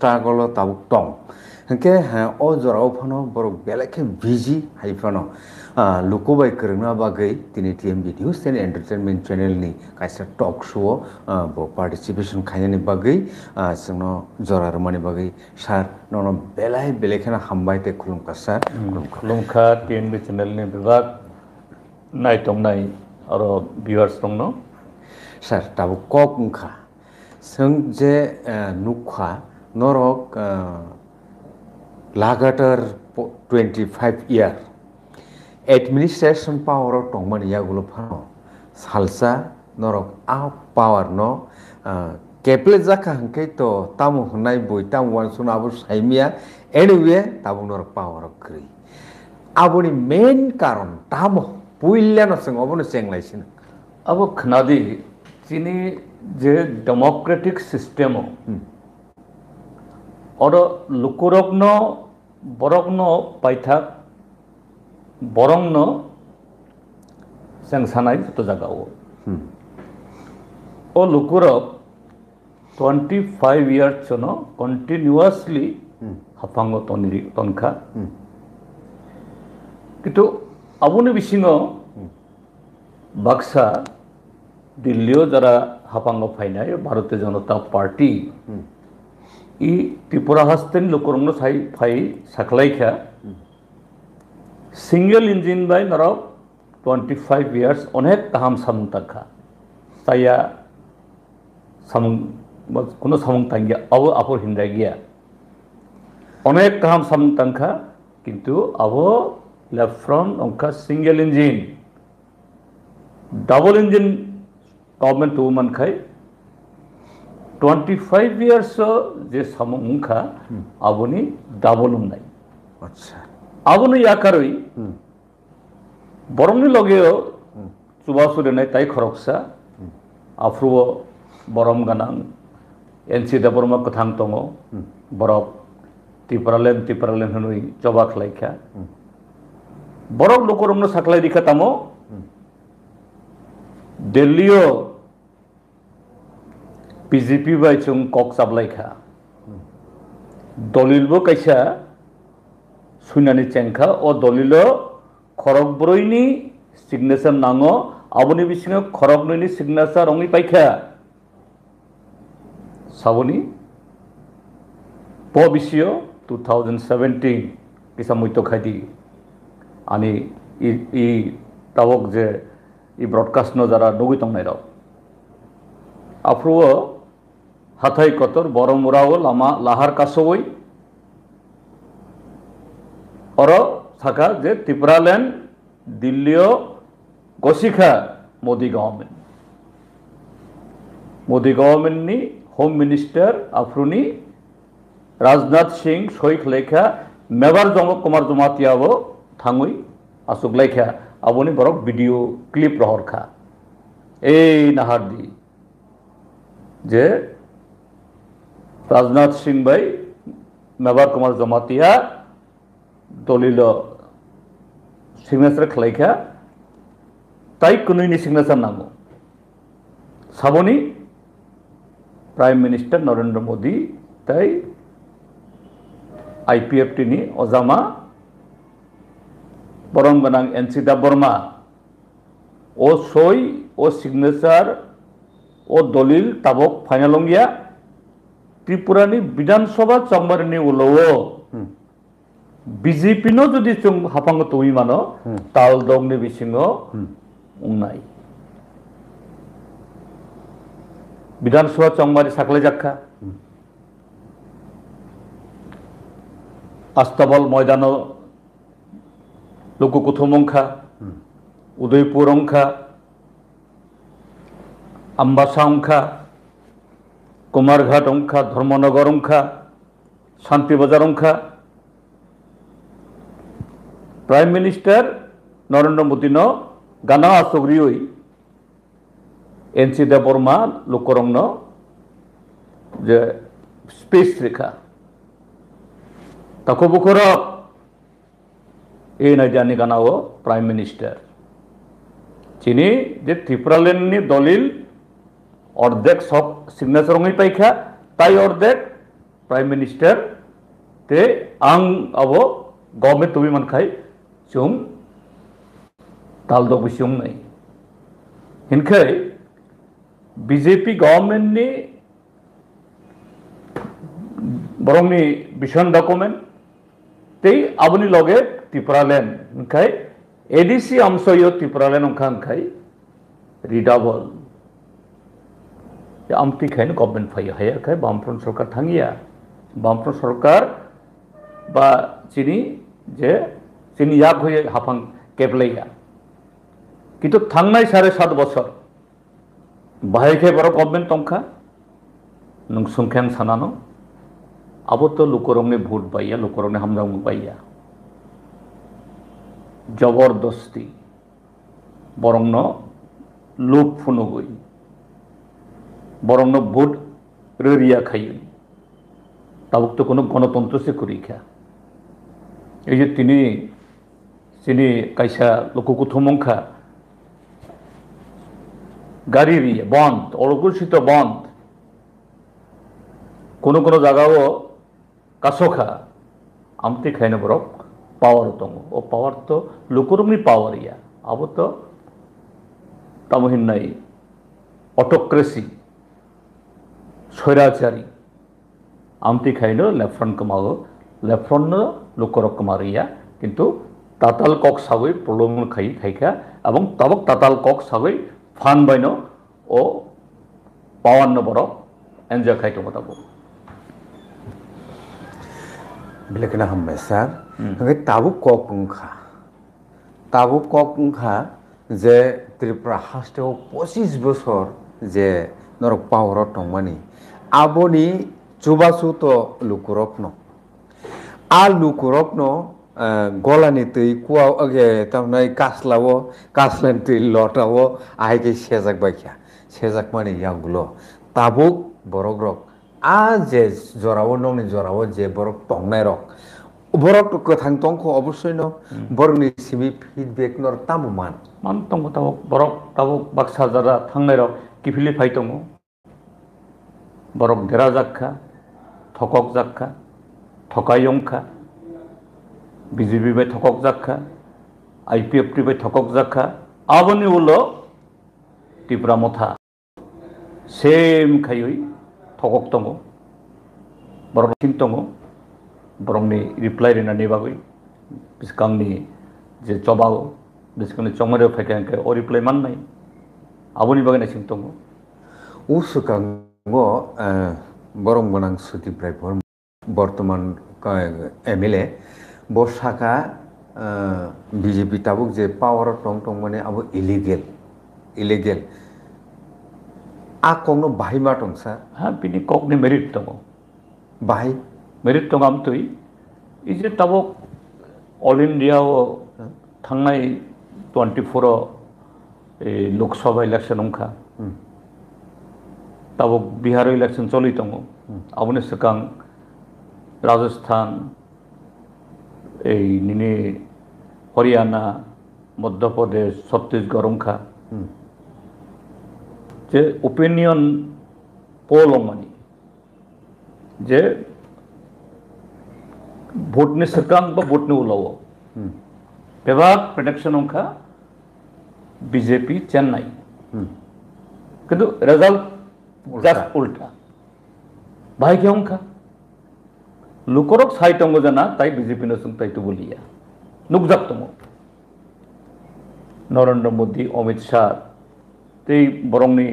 struggle tabuk tong hengke o jorao phano borok beleke busy hai phano lukubai krungna bagai tini TMB News and Entertainment Channel ni kaisa talk show bo participation khainani bagai singno jora romani bagai sar nono belai belekena hambai te khulumka sar khulumka TMB Channel ni bibag nai tong nai aro viewers tong no sar tabu kok ungkha sing je nukha norok lagatar 25 year administration power tongmani yagulo phano salsa norok a power no keple jaka hangke to tamu hnai boi tam wan suna abu saimia anyway tabu norok power kri aboni main karon tamu puilyano sing obono senglaisin abo khnadi chini je democratic system oro lukurokno borokno paithak borongno sangsanai to jagao o lukurok 25 years chono continuously hapango tonkha kitu abuni bisingo baksa দিল্লিও যারা হাপাঙ্গ ফাইনাই ভারতীয় জনতা party E Tripura হাস্তেন লোকরঙ্গ Sai phi সাকলাইখা single engine by নরক 25 years অনেক তাহাম সামুং তাখা তাইয়া সামুং কোনো সামুং তাঙ্গিয়া আবো আপর হিন্দা গিয়া অনেক তাহাম সামুং তাঙ্খা কিন্তু আবো লেফট ফ্রন্ট অঙ্কা single engine double engine government women खाई 25 years जे समूखा आबुनी डाबल उन्नाई अच्छा आबुनी याकारोई बरमनि लगेयो चुबासुरे नाय ताई खरकसा आफ्रुओ बरम गानां एनसी देबरमा कथां तंगो बरक तिपरालेन हनुई चबा खलाइखा बरक लोकरमनो साखलाइ दिखा तामो दिल्लियो बीजेपी बाय chung kok sablaikha dolilbo kaisa suinani chengkha o dolilo khorok broini signature nango aboni bisingo khorok noini signature ongi paikha saboni po bisio 2017 kisa muito khadi ani i tabok je i broadcast no jara nogui tongnai rok afruo hathai kotor boromurao lama lahar kasoi oro saka je Tripuraland Dillio gosikha Modi government ni home minister afruni Rajnath Singh soik lekha mebar jongo kumar jumatiabo thangui asuk lekha aboni borok video clip rohorkha ei nahardi je Rajnath Singh भाई मेबार Kumar Jamatia दलिलो signature खलाइखा ताई कुनुइनि signature नांगो साबोनी prime minister Narendra Modi ताई IPFT नि अजामा बरम गनां NC Debbarma ओ सई ओ signature ओ दलिल ताबक फाइनालंगिया त्रिपुरानी विधानसभा चंबरनी उलवो BJP no जदि चुं हापांग तुई मानो ताल दंगनि बिसिङो उंनाय विधानसभा चंबारि साखले जाखा आस्ताबल मैदानो लुकुकुथुमंखा उदयपुर अंखा आम्बासा अंखा कुमारघाट अंखा धर्मनगर अंखा शांति बाजार अंखा प्राइम मिनिस्टर नरेंद्र मोदी नो गाना आसोग्रियोई एनसी देबरमा लोकरंगनो जे स्पेस रेखा ताको बुखरा ए नाइजानि गानाओ प्राइम मिनिस्टर चिनी जे त्रिपुरालेण्ड दलिल अर्धेक सब सिग्नेचर पाइखा ताई अर्धेक प्राइम मिनिस्टर ते आं अब गवर्नमेंट तुबि मानखाय जों तालदो बिसिं नै हिनखै बीजेपी गवर्नमेंट नि बरंनि विजन डॉक्यूमेंट ते आबनि लगे त्रिपुरालैंड हिनखै एडीसी आमसयो त्रिपुरालैंड ओंखाय रिडाबल आमती खायनो गवर्नमेंट फायो हायाखै बामफ्रन सरकार थांगिया बामफ्रन सरकार बा चिनी जे चिनी याक होय हाफां केबलेया किन्तु थांनाय 7.5 बছर बाहायखे बर गवर्नमेंट तंखा नों संख्यां सानानो अब तो लुकरंनि भोट बाया लुकरंनि हामरां बाया जबरदस्ती बरंनो लुप फुनुगै बरंनो भोट रिया खायो तब तो कोनो गणतंत्र से करिखा এই যে তিনি কাইসা লোককুথুমংখা গাড়ি রিয়ে বন্ধ অরকুশিত বন্ধ কোনো কোনো জায়গাও কাছখা আমতে খাইনো বরক পাওয়ার দङ ও পাওয়ার তো লোকরমনি পাওয়ার ইয়া আব তো তামহিন নাই অটোক্রেসি स्वैराचारी आमती खाइनो लेफ्रन कमाओ लेफ्रन लोकरक कमारिया किंतु ताताल कक सागै प्रलोभन खाई खाइका एवं तबक ताताल कक सागै फान बायनो ओ पावान बरक एन्जॉय खाइतो बताबो लेकिन हम सर हंगे ताबु कक उंखा जे त्रिपुरा हास्टेव 25 बছর जे नरक पावर टंगमानी आबोनी चुबासु तो लुकुरपनो आ लुकुरपनो गलानि तै कुआ अगे तमनाय कासलान तै लटावो आइके सेजाक बायखा सेजाक माने यागुलो ताबुक बरगरक आ जे जरावो नंनि जरावो जे बरक टंगनाय रक बरक कथां टंखो अवश्य न बरनि सिबि फीडबैक नर तामुमान मान टंगो ताबुक बरक ताबुक बाक्सा जरा थांनाय रक किफिलि फाय टंगो बरक देरा जाखा थकक जाखा थकायंखा बीजेपी बाय थकक जाखा आईपीएफ बाय थकक जाखा आबनि उलो त्रिपुरा मथा सेम खायै थकक दङो बरक थिं दङो बरंनि रिप्लाइ रेनानि बागै बिसकांनि जे जबाव बिसकांनि चंमरे फायखांके ओ रिप्लाइ माननाय आबनि बागै नायसिं दङो उसुकां बरं गोनां सुतिफ्रायफोर बर्तमान एमएलए बसाका बीजेपी ताबुक जे पावर टंग माने अब इलीगल आ कौनो बाहाय मा दं सर हाँ बिनि ककनि मेरिट दङ बाहाय मेरिट दङ आमतै इजे ताबुक ऑल इंडिया थांनाय 24 लोकसभा इलेक्शन ओंखा तब बिहार इलेक्शन चलि दङ आबनि सिगां राजस्थान निनि हरियाणा मध्य प्रदेश छत्तीसगढ़ ओंखा जे ओपिनियन पोल मानी जे भोटनि सिगां बा भोटनि उनाव बेबाग प्रेडिक्शन ओंखा बीजेपी चेन्नई किंतु रिजल्ट just उल्टा भाई क्या उनका लुकोरक साइटों जना ताई बीजेपी ने सुनता ही तो बोलिया नुकजक तुमो नरेंद्र मोदी अमित शाह ते बरंगनी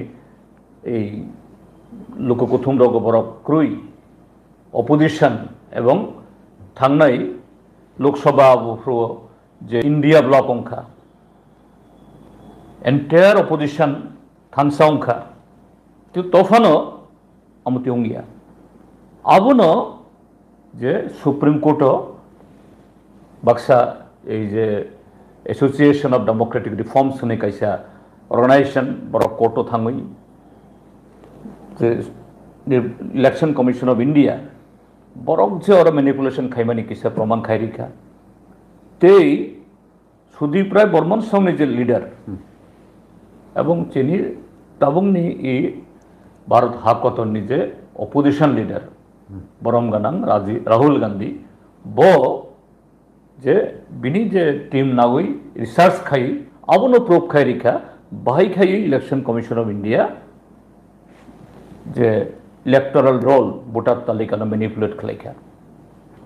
लुको कुथुम रोग बरक क्रुई अपोजिशन एवं थांनाय लोकसभा जे इंडिया ब्लॉक उनका एंटायर अपोजिशन थांसा उनका तो तोफानो अमति होंगिया आबुनो जे सुप्रीम कोर्ट बक्सा जे एसोसिएशन ऑफ डेमोक्रेटिक रिफॉर्म्स होने कैसा ऑर्गेनाइजेशन बड़ा कोर्टो थांगई जे इलेक्शन कमीशन ऑफ इंडिया बरक जे और मैनिपुलेशन खाइमानी किसा प्रमाण खायरिखा ते सुदीप्राय बर्मन संनि जे लीडर एवं चीनी ताबुंगनि भारत हाकतन जे अपोजिशन लीडर बरम गानां राहुल गांधी बो जे बिनी जे टीम नागुई रिसार्च खाई आबनो प्रूफ खाई रिखा बाहाय खाई इलेक्शन कमिशन ऑफ इंडिया जे इलेक्टोरल रोल भोटार तालिका मैनिपुलेट खालायखा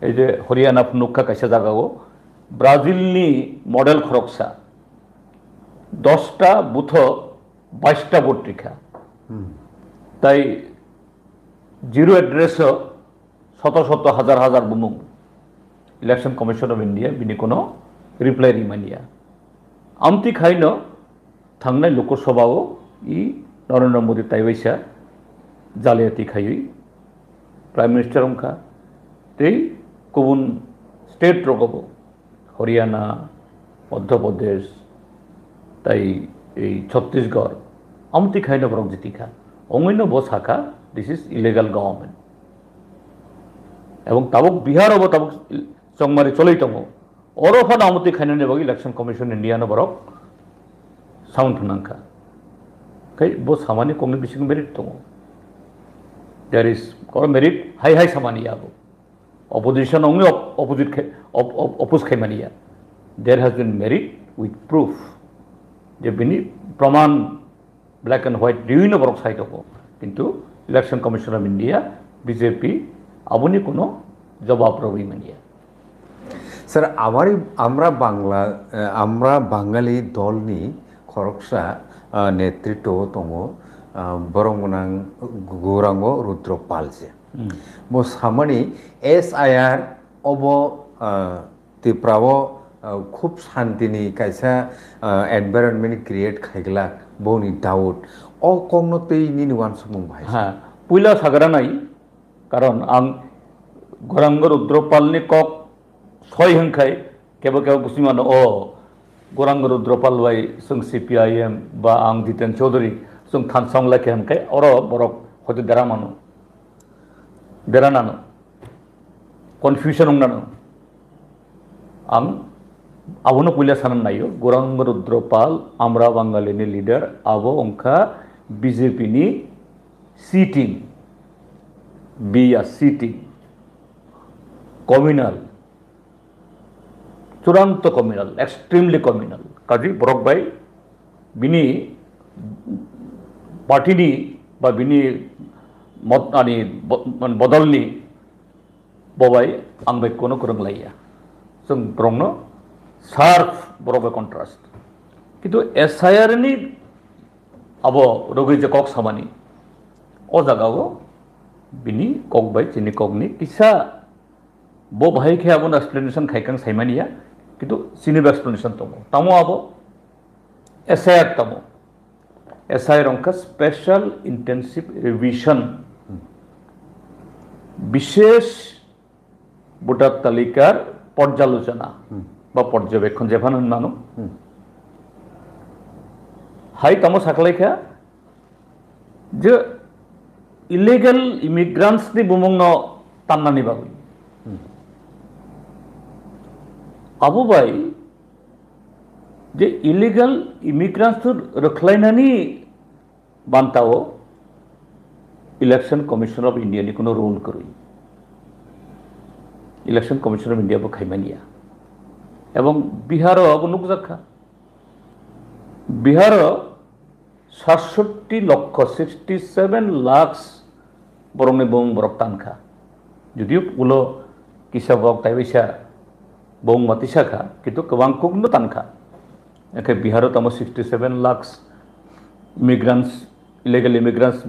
এই যে হরিয়ানা নুখা কাছে জায়গাও ব্রাজিলনি মডেল খরকসা 10টা বুথ 22টা ভোট রেখা তাই জিরো অ্যাড্রেস শত শত হাজার হাজার বুমুং ইলেকশন কমিশন অফ ইন্ডিয়া বিনি কোনো রিপ্লাই রিমানিয়া আমতি খাইনো থাংনাই লোকসভাও ই নরেন্দ্র মোদী তাইবাইসা জালিয়াতি খাই प्राइम मिनिस्टर उनका तेई गुबुन स्टेट रगबो हरियाणा मध्य प्रदेश ताई छत्तीसगढ़ अमती खाइन बरक जितिखा अंगैनो बस हाखा दिस इज इलिगल गवर्नमेंट एवं ताबक बिहार अब ताबक चंगमारी चलै तंगो अरफान अमती खाइन नेबग इलेक्शन कमिशन इंडिया न बरक साउंड नांखा कई बस सामान्य कंगनि बिसिं merit तंगो there is or merit high samaniya abo opposition only oppose khaimaniya there has been merit with proof je bini praman black and white বিভিন্ন বড় সাইট হবো কিন্তু election commission of India BJP আবনি কোনো জবাব রবি মানিয়া স্যার আমরা বাঙালি দলনি খরকসা নেতৃত্ব দङ বরংগনাং গৌরাঙ্গ রুদ্র পালছে বো সামানি SIR অব তিপ্রাও খুব শান্তিনি কাইসা এনভায়রনমেন্ট ক্রিয়েট খাইগলা বনি ডাউট অ কমনতেই নিনুয়ান সমং ভাই হ্যাঁ পুইলা সাগরা নাই কারণ আং গৌরাঙ্গ রুদ্র পালনি কক ছয় হংখাই কেবল কেবল বুঝিমান ও গৌরাঙ্গ রুদ্র পাল বাই जों CPIM বা আং জিতেন চৌধুরী जों थानसं लाखे हमखाय अर बरक हयतो देरानानो कन्फ्यूजन हमनानो आं आबोनो पुलिया सानन नायो गौरांग रुद्र पाल आमरा बांगालिनि लीडर आबो अंखा बीजेपी नि सीटिंग कम्युनल चूड़ान्त कम्युनल एक्सट्रीमली कम्युनल काजी बरक बाय बिनि पार्टीनि बा बिनि मतनानि बदलनि बबाय आं बेखौनो फोरोंलाया जों ब्रंनो शार्प बरबे कन्ट्रास्ट किन्तु SIR नि अब रगै जे कक सामानि अ जागाओ बिनि कक बाय चिनि ककनि किसा बो बाहाय खे आबो एक्सप्लेनेशन खाइखां साइमानिया किन्तु सिनि एक्सप्लेनेशन तमो तामो आबो SIR तमो SIR अंका स्पेशल इंटेंसिव रिविजन विशेष भोटार तालिकार पर्यालोचना बा पर्यवेक्षण जेफान होननानो हाई तामो साखलायखा जे इलिगल इमिग्रेंट्स नि बुमुंनो तान्नानि बागै आबो बाय जे इलिगल इमिग्रेंट्स रखलायनानि बान्ताओ इलेक्शन कमिशन ऑफ इंडिया नि कोनो रोल करै इलेक्शन कमिशन ऑफ इंडिया बो खाइमानिया एवं बिहार अब नुकजाखा बिहार 67 लक्ष 67 लाख बरंनि बं बरक तानखा जुदियो उलो किसा बक ताइबैसा बं मातिसाखा किन्तु गोबां कुगनो तानखा एखे बिहार तम 67 lakh immigrants illegal immigrants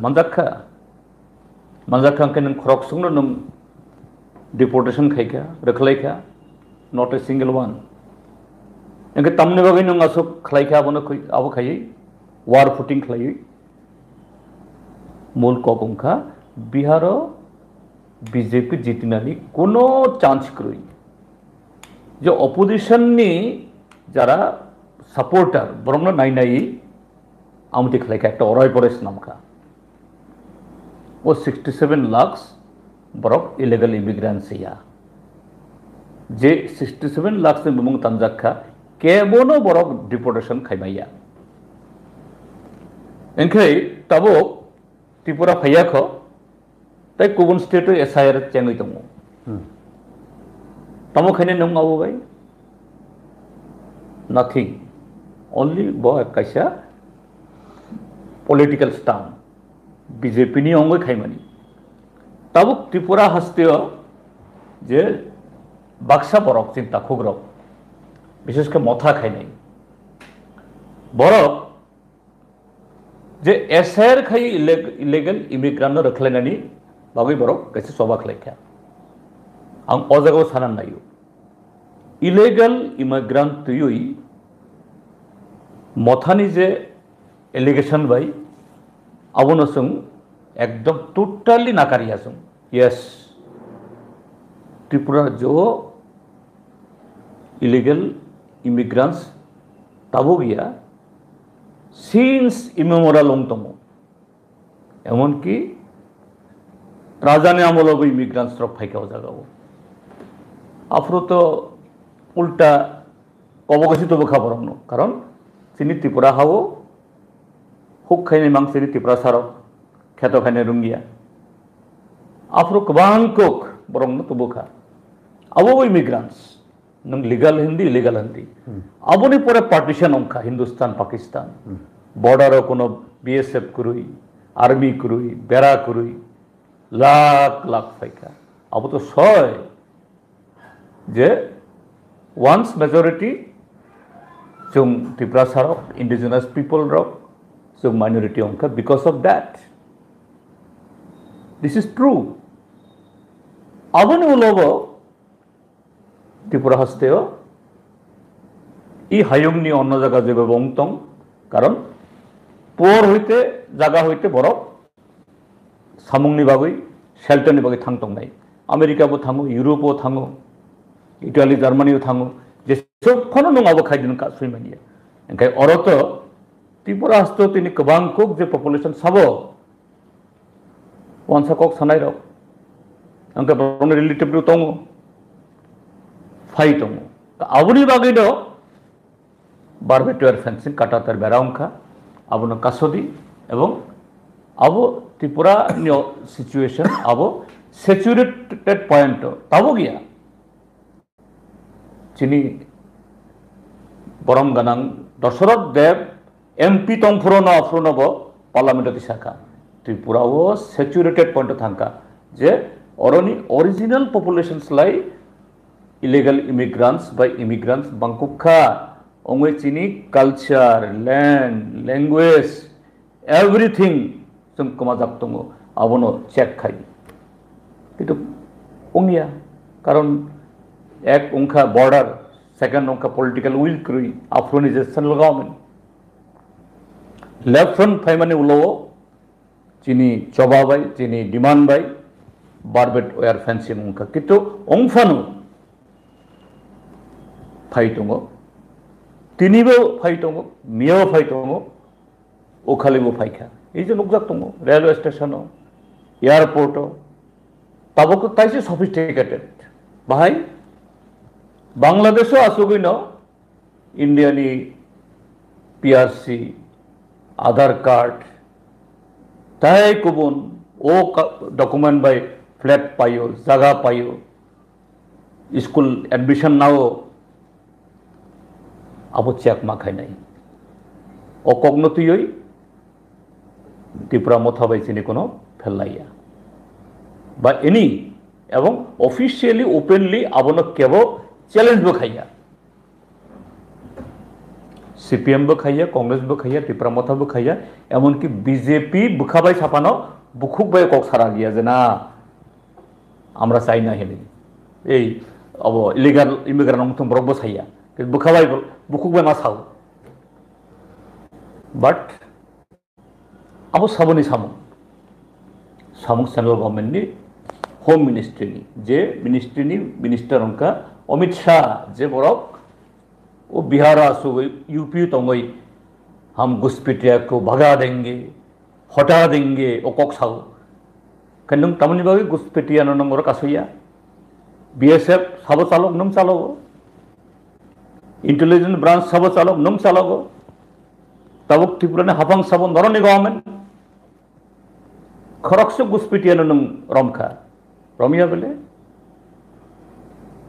manjakha के नों खरक संनो नों डिपोर्टेशन खाइखा रखलायखा नॉट ए सिंगल वन एखे तमने बागै नों आसो खलायखा आबो खायै वार फुटिंग खलायै मूल ककंखा बिहार बीजेपी जितिनानि कोनो चांस करै जो अपोजिशन नि जरा सपोर्टर बरंनो नायनाय आमति खलायखा एक अराय परेस नामखा वो 67 लाख बरक इलिगल इमिग्रेंट्स या जे 67 लाख से बुमुंग तानजाखा केबोनो बरक डिपोर्टेशन खाइमाया एंखै ताबो त्रिपुरा फैयाखो ताई गुबुन स्टेट एसआईआर चेंगै दङ तमोखायनो नों मावबाय nothing only bo kaisa political stand BJP नि अंगै खायमानि ताबुक त्रिपुरा हस्तेय जे बाक्सा बरक चिंता खुग्रब विशेष के मथा खायनाय बरक जे एसआईआर खाय इलीगल इमिग्रेंट रखलायनानि बागै बरक कैसे सभा खालायखा आं अजागाव सानान नायो इलीगल इमिग्रेंट तुयुई मथानि जे एलिगेशन बाय अबनो जों एकदम टोटली नाकारिया जों यस त्रिपुरा जो इलीगल इमिग्रेंट्स ताबो गया सिंस इमेमोरियल लं दङ एमनकि राजानि आमलावबो इमिग्रेंट्स रक फायखाव जागाव आफ्रो तो उल्टा कबगसी तो खबर न कारण सिनि त्रिपुरा हावो हुक खायनाय मांसिनि त्रिपुरा सारक खेतो खायनाय रुंगिया आफ्रो गोबां कोक बरंनो तो बुखा अबो इमिग्रेंट्स नों लीगल हिंदी इलीगल हिंदी अबोनि परे पार्टीशन अंका हिंदुस्तान पाकिस्तान बॉर्डर कोनो बीएसएफ कुरुई आर्मी कुरुई बेरा कुरुई लाख लाख फायका अब तो सय जे once majority जों त्रिपुरा सारक इंडिजिनस पीपल रक जों माइनॉरिटी अंका because of that this is true अबोनि उलावबो त्रिपुरा हस्तेय इ हायुंनि अन्य जायगा जेबो बंतं कारण पोर हইতে जागा हইতে बरक सामुंनि बागै शेल्टरनि बागै थांतंनाय आमेरिकाबो थाङो युरोपबो थाङो इटाली जर्मनी थाङो जे सबखौनो नङाबो खायदिन का सुइमानिया ओंखाय अरत त्रिपुरा हस्त तिनि गोबां कोक जे पपुलेशन साबो वनसा कोक सानाय रक ओंखाय बरन रिलेटिभ दङ फाइ दङ आबुनि बागै द बारबेटुआर फेंसिंग काटातार बेराउंखा आबुनो कासदि एवं आबो त्रिपुरा नि सिचुएशन आबो सैचुरेटेड पॉइंट ताबो गया चिनी बरम गनां दशरथ देव एमपी तंफुरन अफ्रुनब पार्लियामेंट शाखा त्रिपुराओ सैचुरेटेड पॉइंट थांका जे अरनि ओरिजिनल पपुलेशंस लाई इलीगल इमिग्रेंट्स बाय इमिग्रेंट्स बांकुखा ओंगे चिनी कल्चर लैंड लैंग्वेज एवरीथिंग जों कमाजाक दङ आबनो चेक खाय किन्तु ओंगिया कारण एक उनका बॉर्डर सेकंड उनका पॉलिटिकल विल क्रुई आफ्रोनी जे सेंट्रल गवर्नमेंट लेफ्ट फ्रंट फाइमाने उलो चिनी चबा बाय चिनी डिमांड बाय बारबेट वेयर फेंसिंग उनका किन्तु ओंफानु फाइ दङ तिनिबो फाइ दङ मियो फाइ दङ ओखालिबो फाइखा ए जे नुकजाक दङ रेलवे स्टेशन एयरपोर्ट ताबको ताइसे सफिस्टिकेटेड बाहाय बांग्लादेशो आसुगैन इंडियानि पीआरसी आधार कार्ड ताई गुबुन ओ डॉक्यूमेंट बाय फ्लैट पायो जागा पायो स्कूल एडमिशन नाओ अब चेक मा खायनाय अकग्नतियै त्रिपुरा मथाबाय चिनि कोनो फेलाया बा एनी एवं ऑफिशियली ओपनली आबनो केबो चैलेंज बो खाया सीपीएम बो खाया कांग्रेस बो खाया त्रिपुरा मथा बो खाया एमन कि बीजेपी बुखाबाय सापानो बुखुकबाय कक सारा गया जना আমরা চাই না হেলি এই अब इलीगल इमिग्रेंट तुम बरक बो साया बुखाबाय बुखुकबाय मा साव बाट अब साबनि सामु सेंट्रल गवर्नमेंट नि होम मिनिस्ट्री जे मिनिस्ट्री नि मिनिस्टर उनका अमित शाह जे बरक वो बिहार आसु यूपी तंगई हम घुसपैठिया को भगा देंगे हटा देंगे ओ कक साव कन्नम तमनि बागै घुसपैठिया नंबर कासुया बीएसएफ साबो चालक नम चालगो इंटेलिजेंस ब्रांच साबो चालक नम चालगो तबक त्रिपुरा ने हाफां साबो नरनि गवर्नमेंट खरकसो गुस्पिटियानो नों रमखा रमिया बेले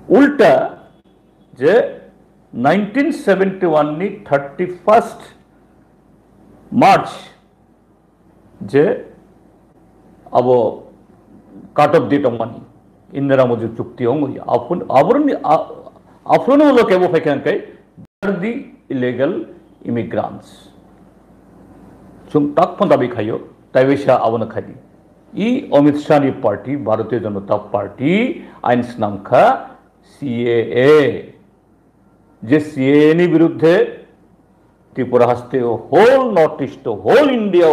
उल्टा जे 1971 नि 31 मार्च जे अब काट ऑफ डेट मानी इंदिरा मोदी चुक्ति होंगे अपन आवरण afternoon lo kebo faikan kai the illegal immigrants chung tak panda bi khayo taibesha abona khadi e Amit Shah ni party Bharatiya Janata Party ains nam kha CAA je CAA ni biruddhe Tripura haste whole North East whole India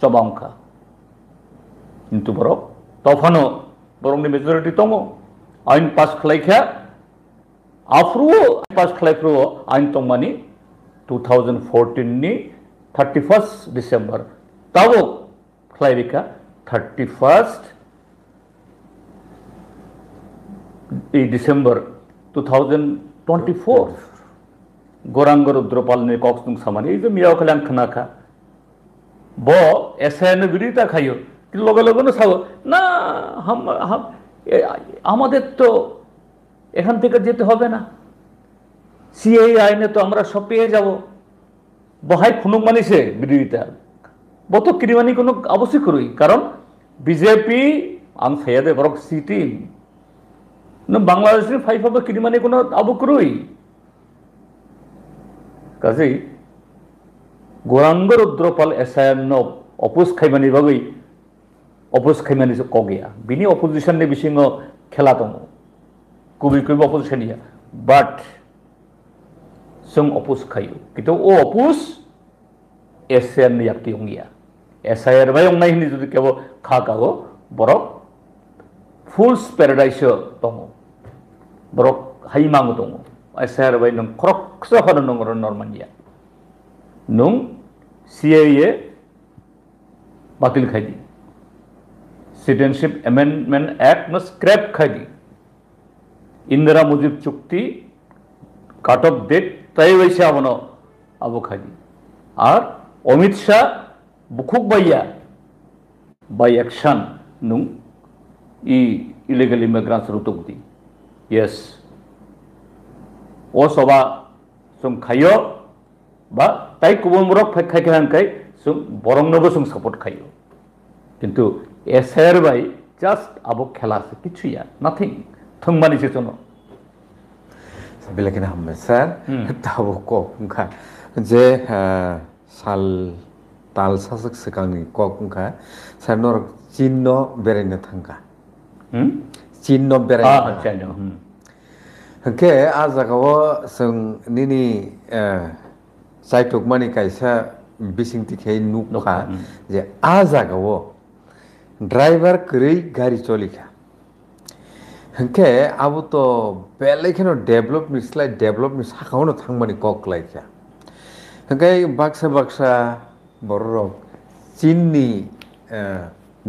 chabam kha কিন্তু বরং তখনও বরং majority তমো আইন pass খালাইখা आफ्रुओ पास खलाइफ्रो आइन तंगमानी 2014 नि 31 December Tabo खलाइरिका 31 December 2024 Gaurang Rudrapal ने कॉक्सनुंग सामानी जो मियाव कल्याण खनाखा बो एसएन विरिता खायो कि लोग न साव ना हम আমাদের তো এখান থেকে যেতে হবে না সিএএ আইনে তো আমরা সব পেয়ে যাব বহাই খুনুক মানিছে বিরোধিতা বত কিরিমানি কোনো অবশ্যই করুই কারণ বিজেপি আম সাইয়াদে বরক সিটি না বাংলাদেশের ফাইভ হবে কিরিমানি কোনো আবু করুই কাজেই গোরাঙ্গ রুদ্রপাল এসআইএন অপোজ খাইমানি বাগৈ অপোজ খাইমানি কগিয়া বিনি অপোজিশন নে বিসিং খেলা দङ कुबी कुबी अपोजिशन या बट जों अपोज खायो किन्तु ओ अपोज एसएन याक्ति होंगिया एसआईआर बाय होंनाय हिनि जुदि केबो खागागो बरक फुल्स पैराडाइस दङ बरक हाइमांग दङ एसआईआर बाय नों खरकसा होनो नंगरो नर्मानिया नों सीएए बातिल खायदि सिटीजनशिप अमेंडमेंट एक्ट न स्क्रैप खायदि इंदिरा मुजिब चुक्ति काट ऑफ डेट तय वैसे आवनो आबो खादी और अमित शाह बुखुक बाया बाय एक्शन नुं ई इलीगल इमिग्रेंट्स रुतुकदी यस ओ सभा जों खायो बा ताई गुबुन बरक खायखानखाय जों बरंनोबो जों सपोर्ट खायो किन्तु एसआईआर बाय जस्ट आबो खेलासे किछुया नाथिं थंमानि सेचनो बेलेगना हम सर ताबो कोखा जे साल ताल सासक सकांनि कोखा सरनर चिन्नो बेरायनो थांगा चिन्नो बेरायनो हके आ जागाव जों निनि साइटुकमानि कायसा बिसिंतिखे नुखा जे आ जागाव ड्राइवर करै गाड़ी चलिखा हंके अब तो बेलेखनो डेभलप निस्लाय डेभलप नि साखावनो थांमानि ककलायखा हंके बाक्सा बाक्सा बररक चीननि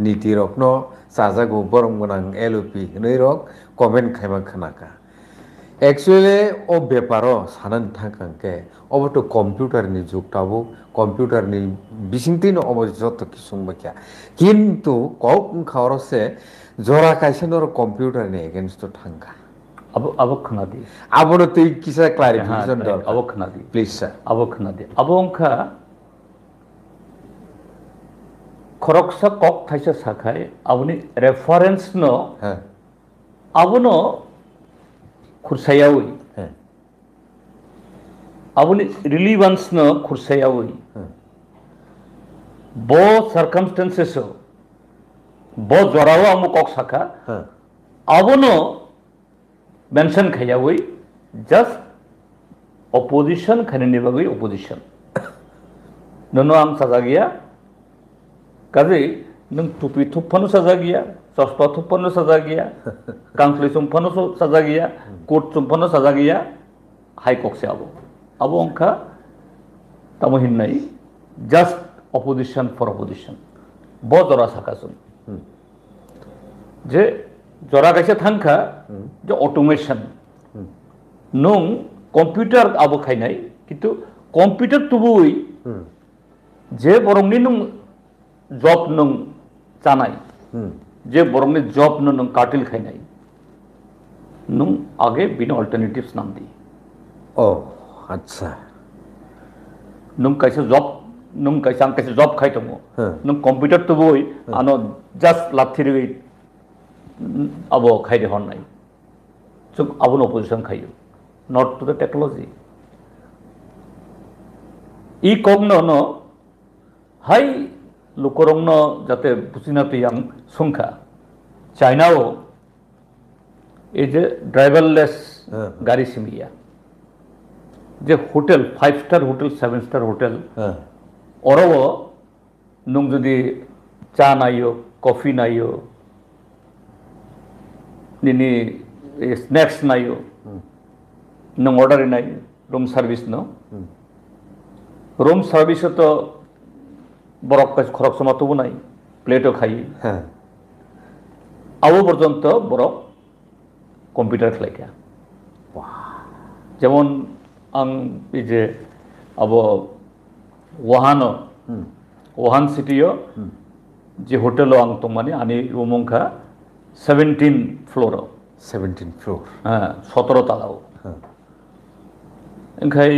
नीति रकनो साजागो बरम गोनां एलओपि नै रक कमेन्ट खायमा खनाका एक्चुअली ओ बेपारो सानन थांखांके अब तो कंप्यूटर नि जुग ताबो कंप्यूटर नि बिसिंतिनो अब जत किसुं बाख्या किन्तु कक खावरसे जरा कायसेनर कंप्यूटर ने अगेंस्ट तो थांगा अब खना दी अब न तै किसा क्लैरिफिकेशन दर अब खना दी प्लीज सर अब खना दी अब अंका खरकसा कक थाइसा साखाय अबनि रेफरेंस न अबनो खुरसायावै अबनि रिलीवेंस न खुरसायावै बो सर्कमस्टेंसेस बहुत जोराव अमुक साखा अबनो मेंशन खायावै जस्ट अपोजिशन खाने बागै अपोजिशन नोनो आम साजा गया काजे नों टुपी थुप्फानो साजा गया चस्पा थुप्फानो साजा गया कांख्लै चुम्फानो साजा गया कोट चुम्फानो साजा गया हाई कक्से अब अंका तामो हिन्नाय जस्ट अपोजिशन फॉर अपोजिशन बहुत जोरा साखा सुन जे जरा कैसे थांखा जो ऑटोमेशन नों कंप्यूटर आबो खायनाय किन्तु कंप्यूटर तुबुई जे बरंनि नों जब नों जानाय जे बरंनि जब नों कार्टिल खायनाय नों आगे बिनो अल्टरनेटिव्स नाम दी ओ अच्छा नों कैसे आं कैसे जब खाई दङ नों कम्पिउटार तो बय आनो जस्ट लाथिरि अब खायदे हरनाय जों आबुन अपोजिशन खायो नट टू द टेक्नोलॉजी इ कगनो न हाय लुकरंनो जाते बुजिना पियां सुंखा चाइनाओ इज ए ड्राइवरलेस गाड़ी सिमिया जे hotel 5 star hotel 7 star hotel अरवो नों जुदि चा नायो कॉफी नायो निनी स्नैक्स नायो नों ऑर्डर नाय रूम सर्विस नो रूम सर्विस तो बरफ का खरक समा तो बनाई प्लेटो खाई अब पर्यंत बरफ कम्पिउटार खालायखा जेमन आं इजे अब वहान सिटीयो जे होटेल आं तो माने आनी रूमंखा 17 फ्लोर 17 फ्लोर हाँ 17 तालाव ओंखाय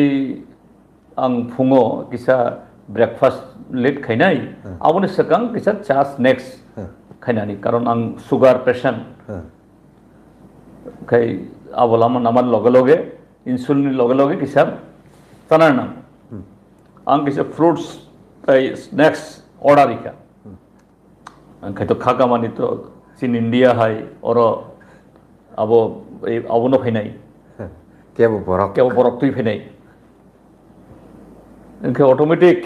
आं फुङो किसा ब्रेकफास्ट लेट खायनाय आबोनो सिगां किसा चा स्नैक्स खायनानि कारण आं सुगार पेशेंट ओंखाय आबोलाम नामान लगे लगे इंसुलिन लगे लगे किसा जानार नाम आं किसा फ्रूट्स स्नैक्स ऑर्डर इका ओंखाय तो खागामानि तो चिन इंडिया हाय और आबोनो फैनाय केबो बरफ तुई फैनाय ओंखाय ऑटोमेटिक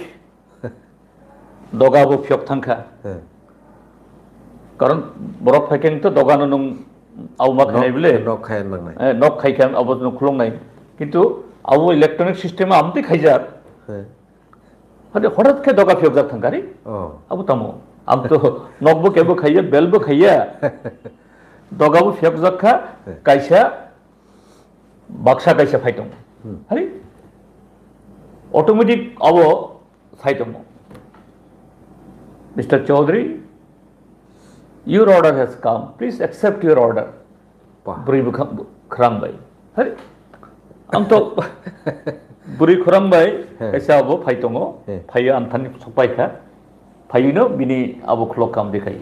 दगाबो फियक थांखा कारण बरफ फैकें तो दगानो नों आवमा खायनाय बिले नक खायखां आबो नों खुलंनाय किन्तु आबो इलेक्ट्रॉनिक सिस्टम आमते खायजा हदे हठात के दगा फियक जा थांगारि आबो तामो आम तो नकबो केबो खाइया बेलबो खाइया दगाबो फियक जाखा कायसा बाक्सा कायसा फाइतों हरि ऑटोमेटिक अब साइटम mister Chaudhary your order has come please accept your order बुरी खरांग भाई हरे हम तो बुरी खरांग भाई ऐसा अब फाइतों फाइयो आंथानी सपाइखा फाइनो बिनी अब क्लॉक काम दिखाई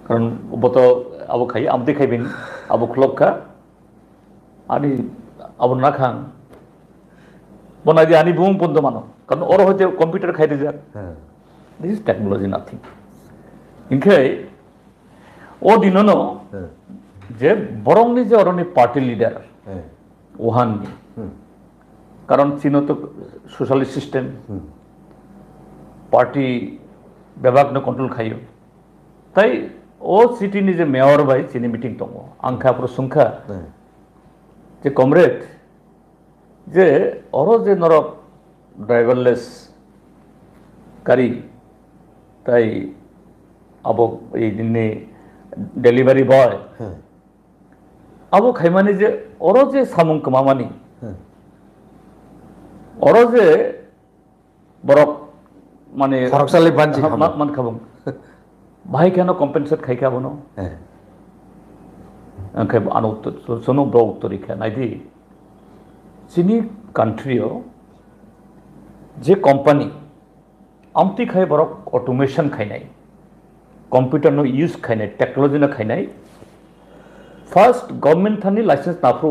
कारण वो तो अब खाई आम दिखाई बिन अब क्लॉक का आदि अब ना खां बना जे आनी बुम बंद मानो कारण और होते कंप्यूटर खाई दे जा दिस इज टेक्नोलॉजी नथिंग इनके ओ दिनो नो जे बरंगनि जे अरनि पार्टी लीडर वहान कारण चीनो तो सोशलिस्ट सिस्टम पार्टी विभाग ने कंट्रोल खायो ताई ओ सिटी नि जे मेयर भाई चीनी मीटिंग दङ आंखा प्रसंखा जे कमरेड जे और जे नरक ड्राइवरलेस गाड़ी ताई अब ये डेलिवरी बॉय अब खाइमानी जे और जे सामुं कमामानी और जे बरक माने फरकसालि बानजि मान खाबुं भाई केनो कम्पेनसेट खाइखा बनो अंखे आनो सोनो ब्रो उत्तरिखा नाइदि चीनी कंट्रीओ जे कंपनी आमती खाय बरक ऑटोमेशन खायनाय कंप्यूटर नो यूज खायनाय टेक्नोलॉजी न खायनाय फर्स्ट गवर्नमेंट थानी लाइसेंस नाफ्रो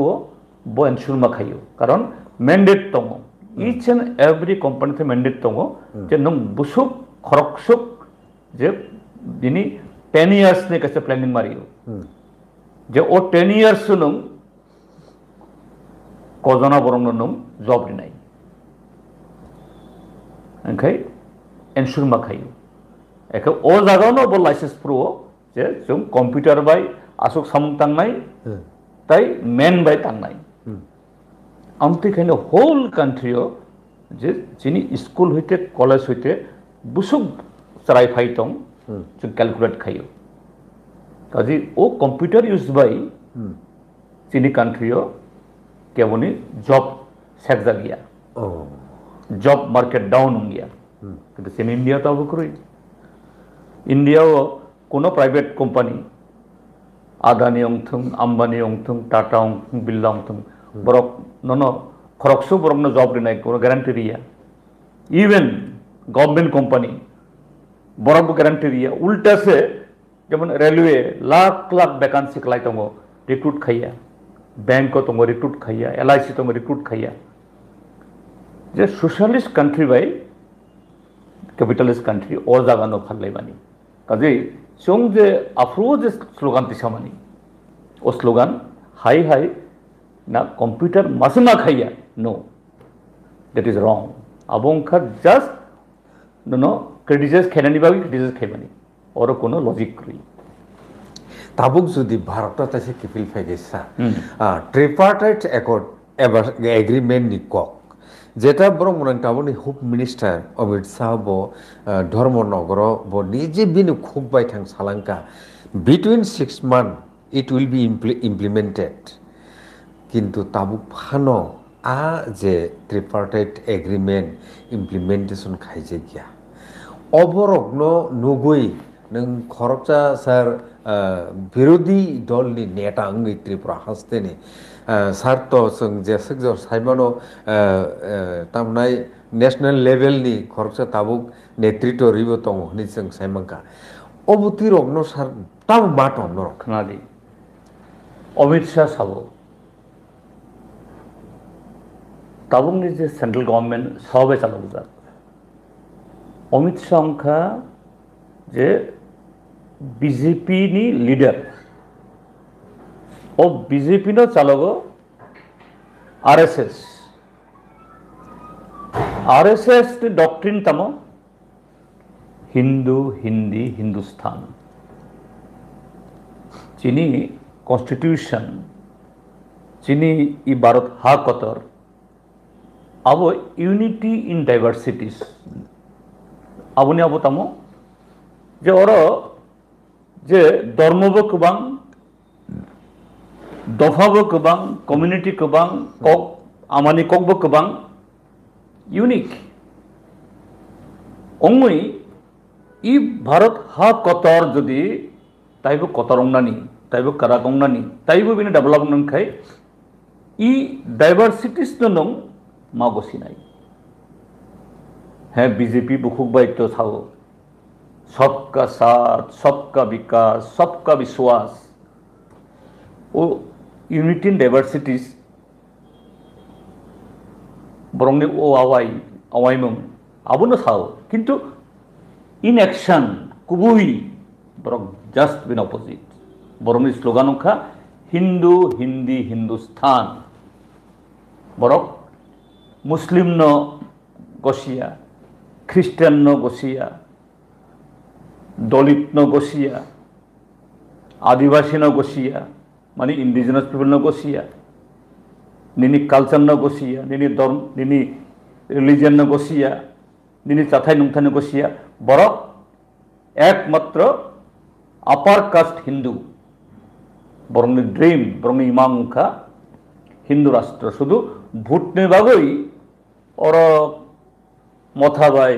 बो एनश्योर मा खायो कारण मैंडेट दङ ईच एंड एवरी कंपनी थे मैंडेट दङ जे नों बुसुक खरकसुक जे दिनी 10 इयर्स ने कैसे प्लानिंग मारियो जे ओ 10 इयर्स नों कजना बरंनो नों जॉब रिनाय ओंखाय एनश्योर मा खायो एखे ओ जागावनो बो लाइसेंस प्रो जे जों कंप्यूटर बाय आसुक सामुं तांनाय ताई मेन बाय तांनाय आमते खायनो होल कंट्रीओ जे जिनी स्कूल होइते कॉलेज होइते बुसुक चराय फाइतों जों कैलकुलेट खायो काजी ओ कंप्यूटर यूज बाय जिनी कंट्रीओ केवनी जॉब सेक्टर गया जॉब मार्केट डाउन हो गया কিন্তু সেম ইন্ডিয়া তো আবু করি ইন্ডিয়াও কোনো প্রাইভেট কোম্পানি আদানি অংথং আম্বানি অংথং টাটা অংথং বিল্লা অংথং বরক নন খরকসু বরক না জব রিনাই কোনো গ্যারান্টি রিয়া ইভেন গভর্নমেন্ট কোম্পানি বরক গ্যারান্টি রিয়া উল্টা সে যেমন রেলওয়ে লাখ লাখ ভ্যাকান্সি খাই দङ रिक्रुट खाइया बैंक दङ रिक्रुट खाइया LIC दङ रिक्रुट खाइया जे सोशलिस्ट कान्ट्री बाय कैपिटलिस्ट कान्ट्री अ जागानो फानलायबानि काजै जों जे आफ्रो जे स्लोगान दिसामानि ओ स्लोगान हाई हाई ना कंप्यूटर मासना खाइया नो दैट इज रॉन्ग आबंखा जस्ट नो क्रिटिसाइज खाइनानि बागै क्रिटिसाइज खाइबानि और कोनो लजिक गैया ताबुक जुदि भारत तासे किफिल फाइगेसा ट्रिपार्टाइट एकॉर्ड एबा एग्रीमेंट नि कक जेटा बरं मुनां ताबुनि होम मिनिस्टार अमित शाह बो धर्मनगर बो निजे बिनु खुब बायथां सालांका between 6 months it will be implemented किंतु ताबुक फानो आ जे ट्रिपार्टाइट एग्रीमेंट इम्प्लीमेंटेशन खाइजे गया अबरकनो नुगुई नों खरकजा सार विरोधी दलनि नेता अंगै त्रिपुरा हास्तेनि सार तो जों जेसक जर साइमानो तामनाय नेशनल लेवलनि खरकजा ताबुक नेतृत्व रिबो दङ हनि जों साइमांका अबुति रगनो सार ताम बाटो न खनादि अमित शाह साबो ताबुंनि जे सेंट्रल गवर्नमेंट सबे चालुजा अमित शाह अंखा जे बीजेपी नि लीडर और बीजेपी नो चालगो आरएसएस नि डॉक्ट्रिन तमो हिंदू हिंदी हिंदुस्तान चीनी कॉन्स्टिट्यूशन चीनी ई भारत हा कतर अब यूनिटी इन डाइवर्सिटीज आबुनि आबो तमो जे और जे धर्मबो गोबां दफाबो गोबां कम्युनिटी गोबां कक आमानि ककबो गोबां यूनिक अंगै इ भारत हा कतर जदि ताइबो कतरंनानि ताइबो कारागंनानि ताइबो बिनि डेभलप नंखाय इ डाइवर्सिटीज नों मागसिनाय है बीजेपी बुखुक बायतो सावो सबका साथ सबका विकास सबका विश्वास वो यूनिटी इन डाइवर्सिटीज बरंनि ओ आवाइमों आबुनो सावो किंतु इन एक्शन कुबुई बरं जस्ट बिन अपोजिट बरंनि स्लोगान का हिंदू हिंदी हिंदुस्तान बरं मुस्लिम न गसिया ख्रिस्टान न गसिया दलित न गसिया आदिवासी न गसिया माने इंडिजिनस पीपल न गसिया निनी कल्चर न गसिया निनी धर्म निनी रिलीजन न गसिया निनी चाथाय नुंथाय न गसिया बरक एकमात्र अपर कास्ट हिंदू बरंनि ड्रीम बरंनि इमामुखा हिंदू राष्ट्र शुधु भूटनि बागै और मथाबाय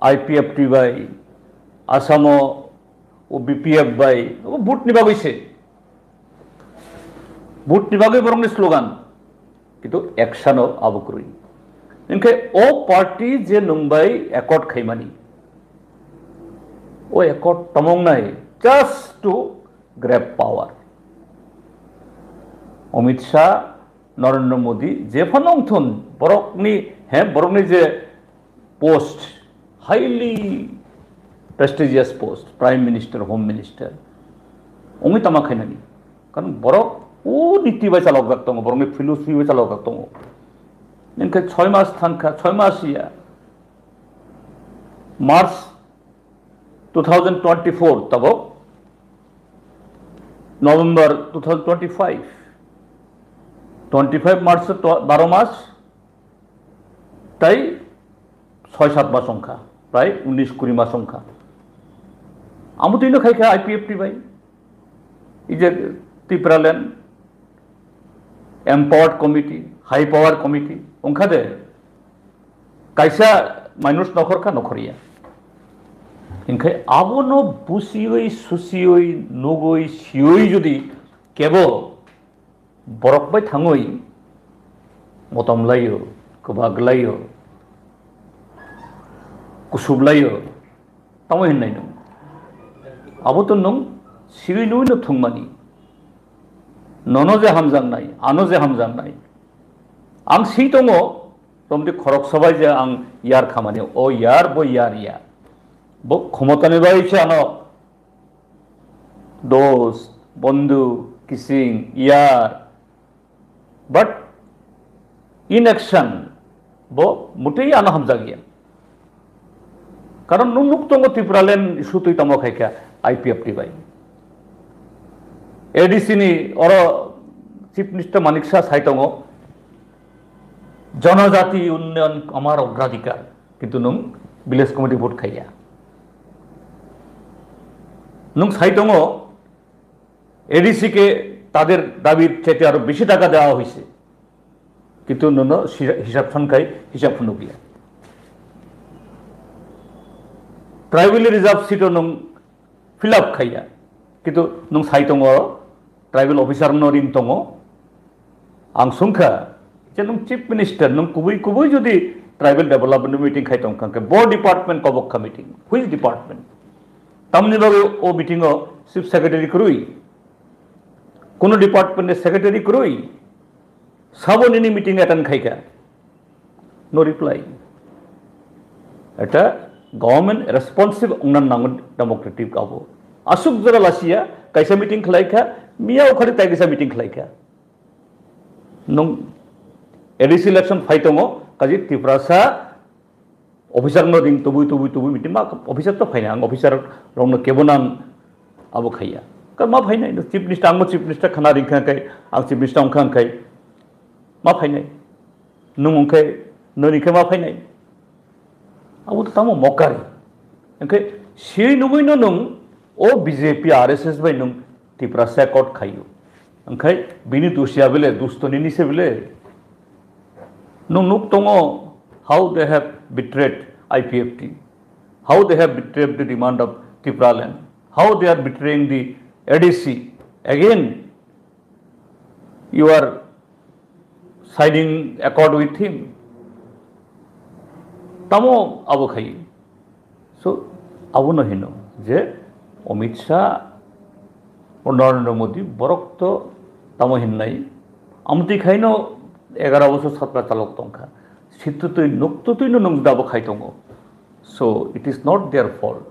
IPFT बाय आसामो ओ BPF बाय वो भूटनि बागैसे भूटनि बागै बरंनि स्लोगान किंतु एक्शन आबुक्रुई इनके ओ पार्टी जे नंबाई एकॉर्ड खाइमानी ओ एकॉर्ड तमंगनाय just to grab power Amit Shah Narendra Modi जे फनंथन बरकनि जे post highly prestigious post prime minister home minister अंगी तमा खाइनानि कारण बरक ओ नीति बाय चालक दङ बरंनि फिलसफी बाय चालक दङ इनके 6 मास थानखा 6 मास या मार्च 2024 तब नवंबर 2025 मार्च 12 मास ताई 6-7 मास संख्या प्राय 19-20 मास संख्या आमुतैनो खायखा IPFT बाय इजे Tripuraland empowered committee high power committee अंखा दे कैसा माइनस नखरखा नखरिया इनखाय आबनो बुसियै सुसियै नुगै सियै जुदि केबो बरकबाय थाङै मतमलायो गोबागलायो कुसुबलायो तामै होननाय नों आबोथ' नों सियै नुयैनो थुंमानि ननो जे हामजांनाय आनो जे हामजांनाय आं सि दङ तमदि खरक सबाय जे आं यार खामानि ओ यार बो यार या बो क्षमतानि बायसे आनो दोस्त बंधु किसिं यार बट इन एक्शन बो मुठै आनो हामजा गया कारण नुक दङ त्रिपुरालेण्ड इसु तुई तमो खायखा आईपीएफ टिबाय एडीसी नि और चीफ मिनिस्टर मानिक शाह साइ दङ जनजाति उन्नयन আমার অগ্রাধিকার কিন্তু নং ভিলেজ কমিটি ভোট খাইয়া নং সাই দङ এডিসি কে তাদের দাবির চেয়ে আরো বেশি টাকা দেওয়া হয়েছে কিন্তু নন হিসাব সংখ্যায় হিসাব ফুনুকিয়া ट्राइबल रिजार्व सीटो नों फिलअप खाइया किन्तु नों साइ दङ ट्राइबल अफिसार नो रिं दङ आं सुंखा जे नों चीफ मिनिस्टर नों कुबै कुबै जुदि ट्राइबल डेभलपमेंट मीटिंग खाइ दं कांके बो डिपार्टमेंट कबक्का मीटिंग हुइज डिपार्टमेंट तमनि बागै ओ मीटिंग चीफ सेक्रेटारी करुई कोनो डिपार्टमेंट सेक्रेटारी करुई साबोनिनि मीटिंग अटेंड खाइका नो रिप्लाई एटा गवर्नमेंट रेस्पॉन्सिव उन्नन नांगन डेमोक्रेटिक काबो असुक जरा लासिया कैसा मीटिंग खलाइखा मिया उखरि ताइगिसा मीटिंग खलाइखा नों एडीसी इलेक्शन फाइटोंगो काजि त्रिपुरासा ऑफिसर नो रिंग तुबुई मीटिंग मा ऑफिसर तो फाइना आं ऑफिसर रंनो केबोनां आबो खाइया का मा फाइनाय चीफ मिनिस्टर आंबो चीफ मिनिस्टर खाना रिंखांखाय आं चीफ मिनिस्टर अंखांखाय मा फाइनाय नों अंखाय नोनिखाय मा फाइनाय अब तो तमो मौकारी ओंखाय सियै नुबैनो नों ओ बीजेपी आरएसएस बाय नों त्रिपुरा सेकट खायो ओंखाय बिनि दुसिया बेले दुस्तनिनि से बेले नों नुक दङ how they have betrayed IPFT how they have betrayed the demand of Tripura land how they are betraying the ADC again you are signing accord with him तमो आबो खाई सो आबो न हिनो जे अमित शाह और नरेंद्र मोदी बरक तो तमो हिन्नाय आमति खाइनो 11 বছর সরকার চালক তংখা সিদ্ধতই নুক্ততই নং দাবো খাই দङ so it is not their fault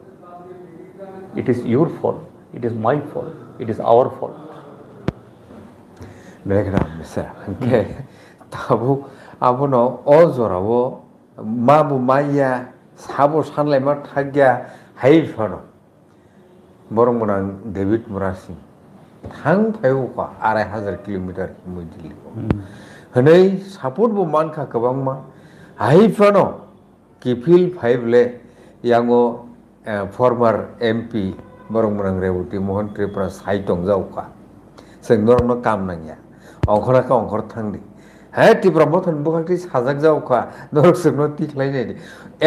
it is your fault it is my fault it is our fault बेगरा मिसा के ताबो आबोनो अ जराबो माबो माइया साबो सानलाय मा थागिया हाय फनो बरंमोनां डेविड मुरासिं थां फायौका 2500 किलोमीटर मुदिलि हनै सापोर्ट बो मानखा गोबां मा हाय फनो किफिल फाइबले यांगो फॉर्मर एमपी बरंमोनां रेवती मोहन त्रिपुरा साइटं जाउका जों नरनो काम नांया अंखराका अंखर थांदि है त्रिपुरा मथन बुखाखि साजाक जाउका नरक सरनो तिखलायनाय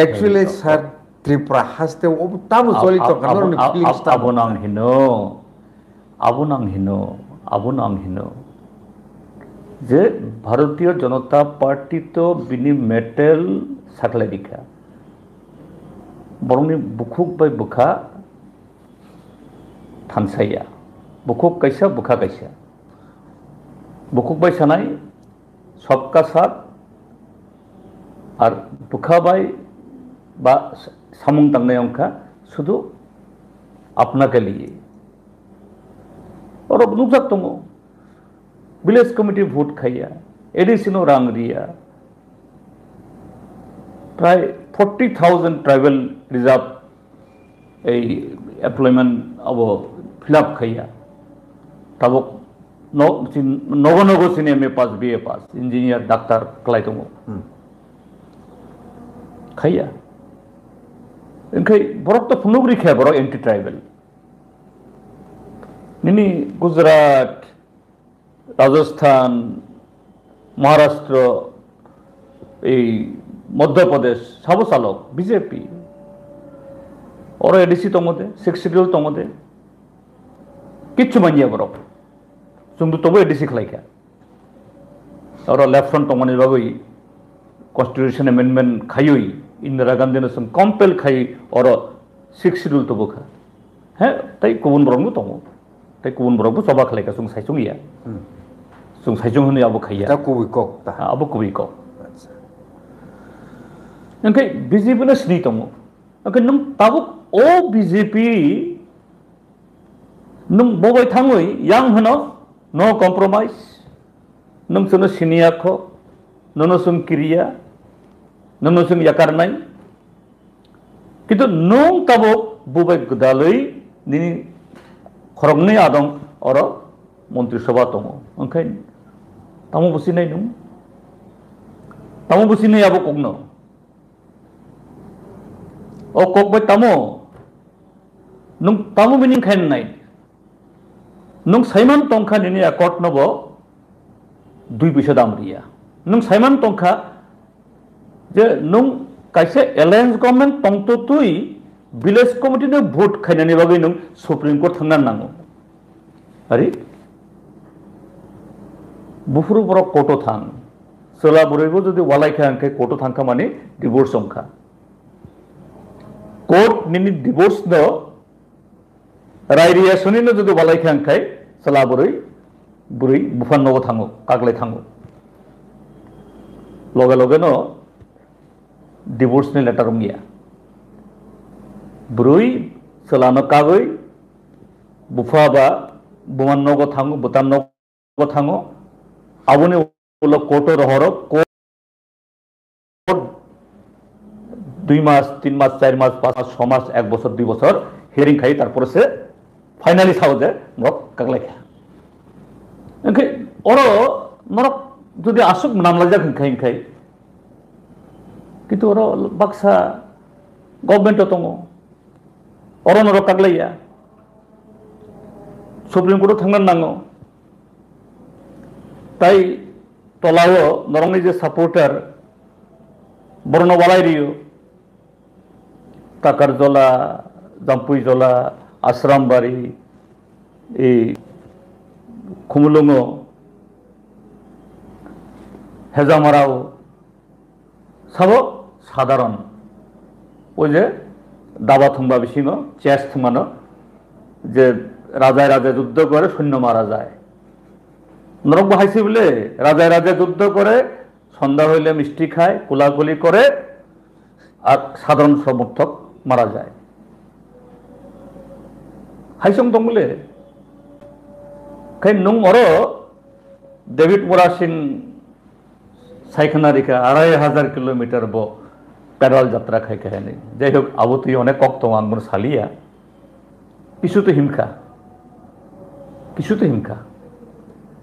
एक्चुअली सर त्रिपुरा हास्ते अब तामु चलि तो नरनो फिलिंग्स आबोनां हिनो जे भारतीय जनता पार्टी तो बिनि मेटेल साखलाय दिखा बरंनि बुखुक बाय बुखा थानसाया बुखुक कैसा बुखा कैसा बुखुक बाय सानाय सबका साथ और बुखा बाय बा सामुं तांनाय अंका शुद्ध अपना के लिए और अब नुकसान दङ विलेज कमिटी भोट खाइया एडीसी नो रां रिया प्राय 40,000 ट्राइबल रिजर्व एप्लॉयमेंट अब फिलअप खाइया तब नगो सिने M A pass B A pass engineer doctor कलाई दङ खाइया ओंखाय बरक तो फुनुगरि खाया बरक एंटी ट्राइबल निनी गुजरात राजस्थान महाराष्ट्र মধ্যপ্রদেশ সাবো চালক বিজেপি ওরা এডিসি তমদে 6 শিডিউল তমদে কিচ্ছু মানিয়া বরফ जोंबो तबो एडिसि खालायखा और लेफ्ट फ्रंट तंगमानि बागै कन्स्टिट्यूशन अमेंडमेंट खायै इंदिरा गांधी ने कम्पेल खायै और 6 शिड्यूल तबो खा है तै गुबुन बरंबो दङ तै गुबुन बरंबो सभा खालायखा जों सायसंगिया जों सायसं होनो आबो खाया दा कुबि कक ता आबो कुबि कक ओंखाय बीजेपी ने स्नि दङ ओंखाय नों ताबो ओ बीजेपी नों बबाय थाङै यां होनो no compromise nung sono siniako nono sung kiriya nono sung yakarnai kitu nung tabo bubai gudaloi nini khorogni adong oro মন্ত্রী সভা tongo angkai tamu businai nung tamu businai abo kogno o kokbai tamu nung tamu meaning khain nai नों साइमान टंका निनि accord नबो 2 पैसा दाम रिया नों साइमान टंका जे नों काइसे Allianz government टंगतो तुई विलेज कमिटी ने भोट खाइनानि बागै नों सुप्रीम कोर्ट थांना नांगौ अरे बुफुरु बर कोर्टो थां सोला बुरैबो जदि वालायखा आंखे कोर्टो थांखा माने डिवोर्स संखा कोर्ट निनि डिवोर्स न रायरिया सुनिनो जदि वालायखा आंखाय सला बुरै बुफान नगो थाङो कागले थाङो लगे लगे न डिवोर्स नि लेटार गैया बुरै सलानो कागै बुफा बा बुमान नगो थाङो भुटान नगो थाङो आबुनि उलो कोर्टो रहर कोर्ट 2 मास 3 मास 4 मास 5 मास 6 मास 1 বছর 2 বছর হিয়ারিং খাই তারপরে সে फाइनली साउदे मक कागलायखा ओंखाय अरो नरक जुदि आसुक नामलाजा खंखाय किन्तु अरो बाक्सा गवर्नमेंट दङ अरो नरक कागलाया सुप्रीम कोर्ट थांना नांगौ ताई तलाव नरंनि जे सपोर्टार बरन वालायरियो ताकारजला जाम्पुइजला आश्रामबारी ए खुमुलुङो हेजामाराव सब साधारण ओइ जे दाबा थंबा बिसिङो चेस थंमानो जे राजाय राजा युद्ध करे सैन्य मारा যায় नरक बाहायছে বলে রাজায় রাজা যুদ্ধ করে সন্ধ্যা হইলে মিষ্টি খায় কোলাকুলি করে আর সাধারণ সমর্থক মারা যায় हाइसं दं बोले कई नों अरो डेविड मोरासिन साइखनारिका 2500 किलोमीटर बो पैदल यात्रा खाई कहने जाई होक आबो तो अनेक कक दं आंगन सालिया किछु तो हिमखा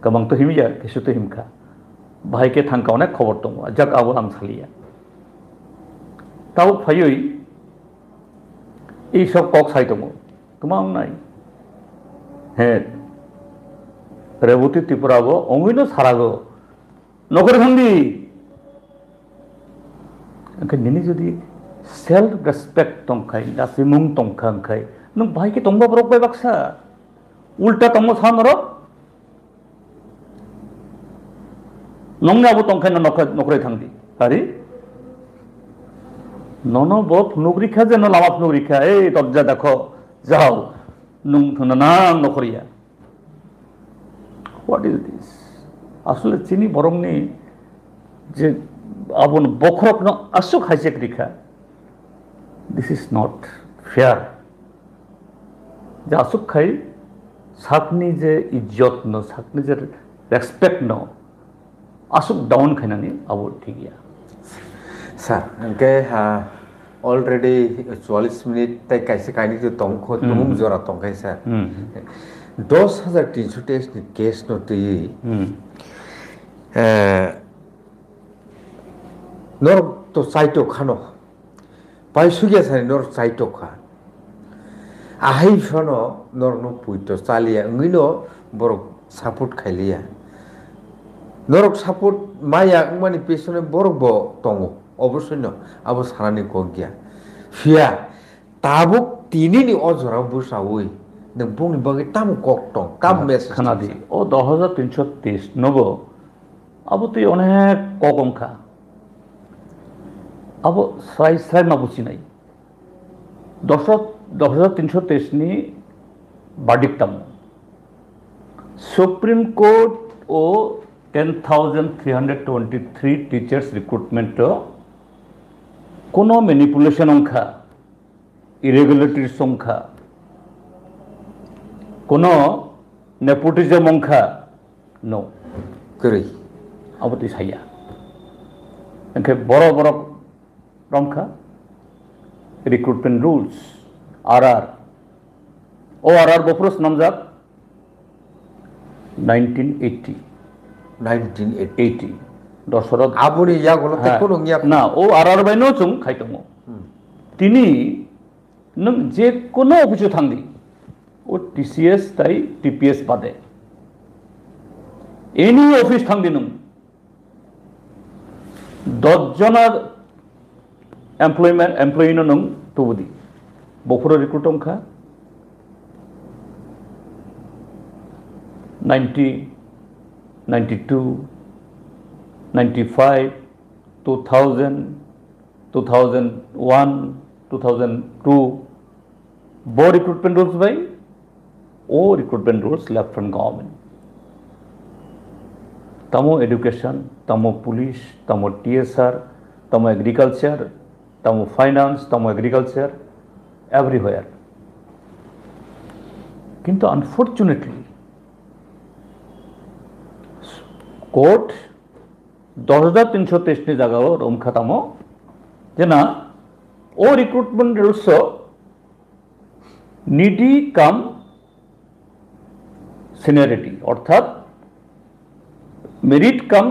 गोबां तो हिमिया किछु तो हिमखा भाई के थांका अनेक खबर दं जाक आबो आं सालिया ताव फायै এই सब कक साइ दं गोबां नाय हे रेवती त्रिपुरागो अंगैनो सारागो नखर थांदि ओंखाय नोंनि जुदि सेल्फ रेसपेक्ट दंखाय गासै मुं दंखांखाय नों बाहायके दंबा बरक बाय बाक्सा उल्टा दङ सानर नंनाबो दंखाय नखरै थांदि आरि ननो बो फुनुग्रिखा जेन लामा फुनुग्रिखा ए दरजा देखो जाओ नुं थना नखरिया व्हाट इज दिस আসলে চিনি বরংনি যে আবন বখরক ন আসু খাইছে ক্রিখা দিস ইজ নট ফেয়ার যে আসুক খাই সাকনি যে ইজ্জত ন সাকনি যে রেসপেক্ট ন আসুক ডাউন খাইনানি আবো ঠিকিয়া স্যার এনকে অলরেডি 40 মিনিট তাই কাইছে কাইনি তো তংখ তুম জরা তংখাই স্যার 10323 नि केस नोटी नर तो साइटो खानो पाइसुगिया सानि नर साइटो खा आहाय फनो नर नो पुइतो सालिया ngino borok support खाइलिया नरक support माया माने पेसने borok bo tongo অবশ্যই ন আবো সারানি কক গিয়া ফিয়া তাবুক তিনিনি অজরা বুসাউই নों बुंनि बागै तामु কক টং কাম মেসেজ খানাদি ও 10323 নব আবো তুই অনেক ককংখা আবো সাই সাই মাবুচি নাই 10323 ni বার্ডিকটাম সুপ্রিম কোর্ট ও 10,323 টিচার্স রিক্রুটমেন্ট কোনো ম্যানিপুলেশন অংখা ইরেগুলারিটির সংখ্যা কোনো নেপোটিজম অংখা নো করি আবতি সাইয়া এনকে বড় বড় রংখা রিক্রুটমেন্ট রুলস আরআর ও আরআর বফরস নামজাত 1980 দশরথ আবুনি ইয়াগুলো তে কোনো ইয়া না ও আরআর বাইনো চুং খাইতম তিনি নং যে কোনো অফিসে থাঙ্গি ও টিসিএস তাই টিপিএস বাদে এনি অফিস থাঙ্গি নং 10 জনের এমপ্লয়ি নং তবুদি বফর recruit অংখা 90, 92, 95, 2000, 2001, 2002 bo recruitment rules by o recruitment rules left from government tamo education tamo police tamo TSR tamo agriculture tamo finance tamo agriculture everywhere কিন্তু unfortunately কোর্ট 10,323 ની জায়গাও room খাতামো যে না ও recruitment rules needy কাম seniority অর্থাৎ merit cum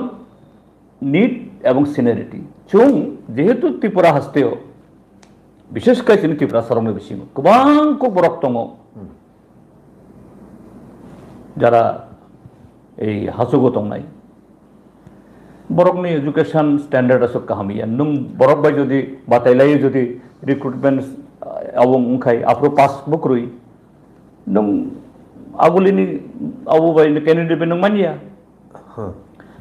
need এবং seniority চুং যেহেতু ত্রিপুরা হাসতেও বিশেষ করে তিনি ত্রিপুরা সরমে বেশি গোবাং কো বরক্তম যারা এই হাসুগতম নাই বরকনি এডুকেশন স্ট্যান্ডার্ড আসক কাহামিয়া নং বরক বাই যদি বাতাইলাই যদি রিক্রুটমেন্ট আবং উংখাই আফ্রো পাসবুক রুই নং আগুলিনি আবু বাই ক্যান্ডিডেট নং মানিয়া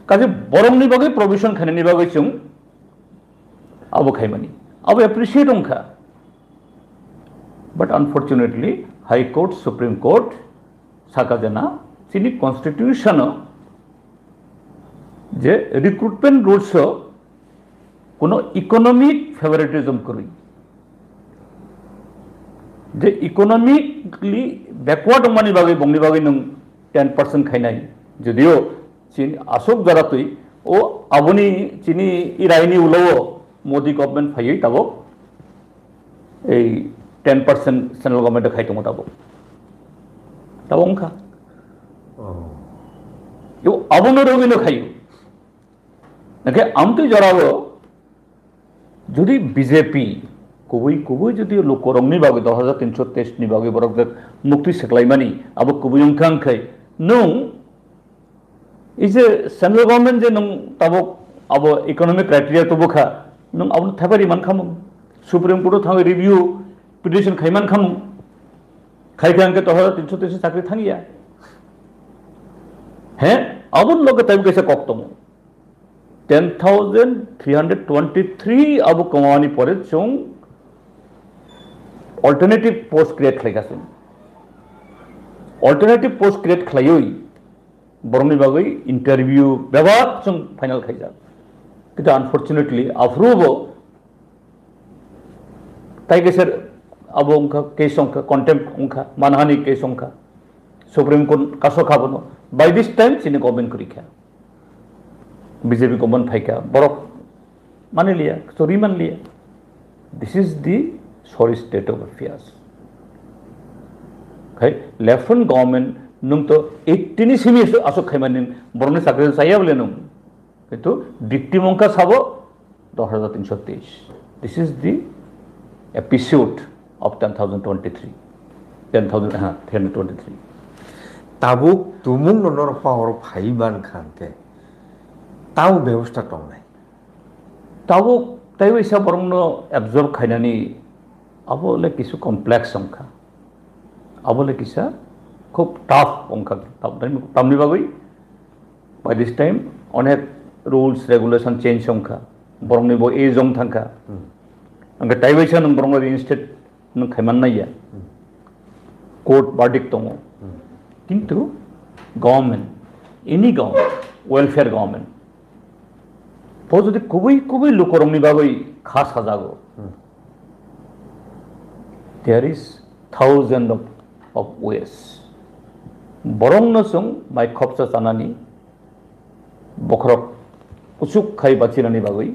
কাজে বরংনি বাগে প্রভিশন খানেনি বাগে চুং আবু খাইমানি আবু অ্যাপ্রিশিয়েট উংখা but unfortunately high court supreme court সাকাজানা তিনি কনস্টিটিউশন যে রিক্রুটমেন্ট রুলস কোনো ইকোনমিক ফেভারিটিজম করি যে ইকোনমিকলি ব্যাকওয়ার্ড মানি বাগে বংনি বাগে নং 10% খাইনাই যদিও চীন আসক যারা তুই ও আবনি চিনি ইরাইনি উলাও মোদি গভর্নমেন্ট ফাইই তাবো এই 10% সেন্ট্রাল গভর্নমেন্ট খাইতো তাবো তাবো অংখা ও আবনো রবিনো খাইও নাকি আমতো জড়াবো যদি বিজেপি কবই কবই যদি লোক রংনি বাগে 10,323 নি বাগে বরক মুক্তি সেকলাইমানি আবো কবই অংখাং খাই নং এই যে সেন্ট্রাল গভর্নমেন্ট যে নং তাবো আবো ইকোনমিক ক্রাইটেরিয়া তবো খা নং আবো থাবারি মান খামু সুপ্রিম কোর্ট থাঙ্গে রিভিউ পিটিশন খাইমান খামু খাইখাঙ্কে 10,323 চাকরি থাঙ্গিয়া হ্যাঁ আবুন লোকে তাই কেসে কক্তম 10,323 আবু কমানি পরে চুং অল্টারনেটিভ পোস্ট ক্রিয়েট খাইগাছেন অল্টারনেটিভ পোস্ট ক্রিয়েট খাইই বরংনি বাগৈ ইন্টারভিউ ব্যবহার চুং ফাইনাল খাইজা কিন্তু আনফরচুনেটলি আফ্রুব তাই কেসের আবু অংখা কেস অংখা কন্টেম্প অংখা মানহানি কেস অংখা সুপ্রিম কোর্ট কাছো খাবনো বাই দিস টাইম চিনি গভর্নমেন্ট করি খা बीजेपी गवर्नमेंट फाइका बरफ मान लिया सॉरी मान लिया this is the sorry state of affairs खाई लेफ्ट फ्रंट गवर्नमेंट नुम तो 18 सिमी आसक खाइमानि बरने साख्रि चाहिए बोले नुम किंतु विक्टिम अंका साबो 10,323 this is the episode of 10,323 ताबुक तुमुंग ननर पावर फाइबान खानके ताऊ व्यवस्था टंग নাই তাও তাই ওইসব বরং অ্যাবজর্ব খাইনানি আবলে কিছু কমপ্লেক্স সংখ্যা আবলে কিসা খুব টাফ অঙ্কা তামনি বাগৈ বাই দিস টাইম অনেক রুলস রেগুলেশন চেঞ্জ সংখ্যা বরং নিব এই জং থাকা ओंखाय टाइबायसा नों बरं रिइनस्टेट नों खायमान नाया कोर्ट बार्डिक दङ किन्तु government any government welfare government तो जुदि खुबै खुबै लुकरंनि बागै खा साजागो there is thousand of ways बरं नसं माइ खपसा जानानि बखरक उसुक खाय बाचिनानि बागै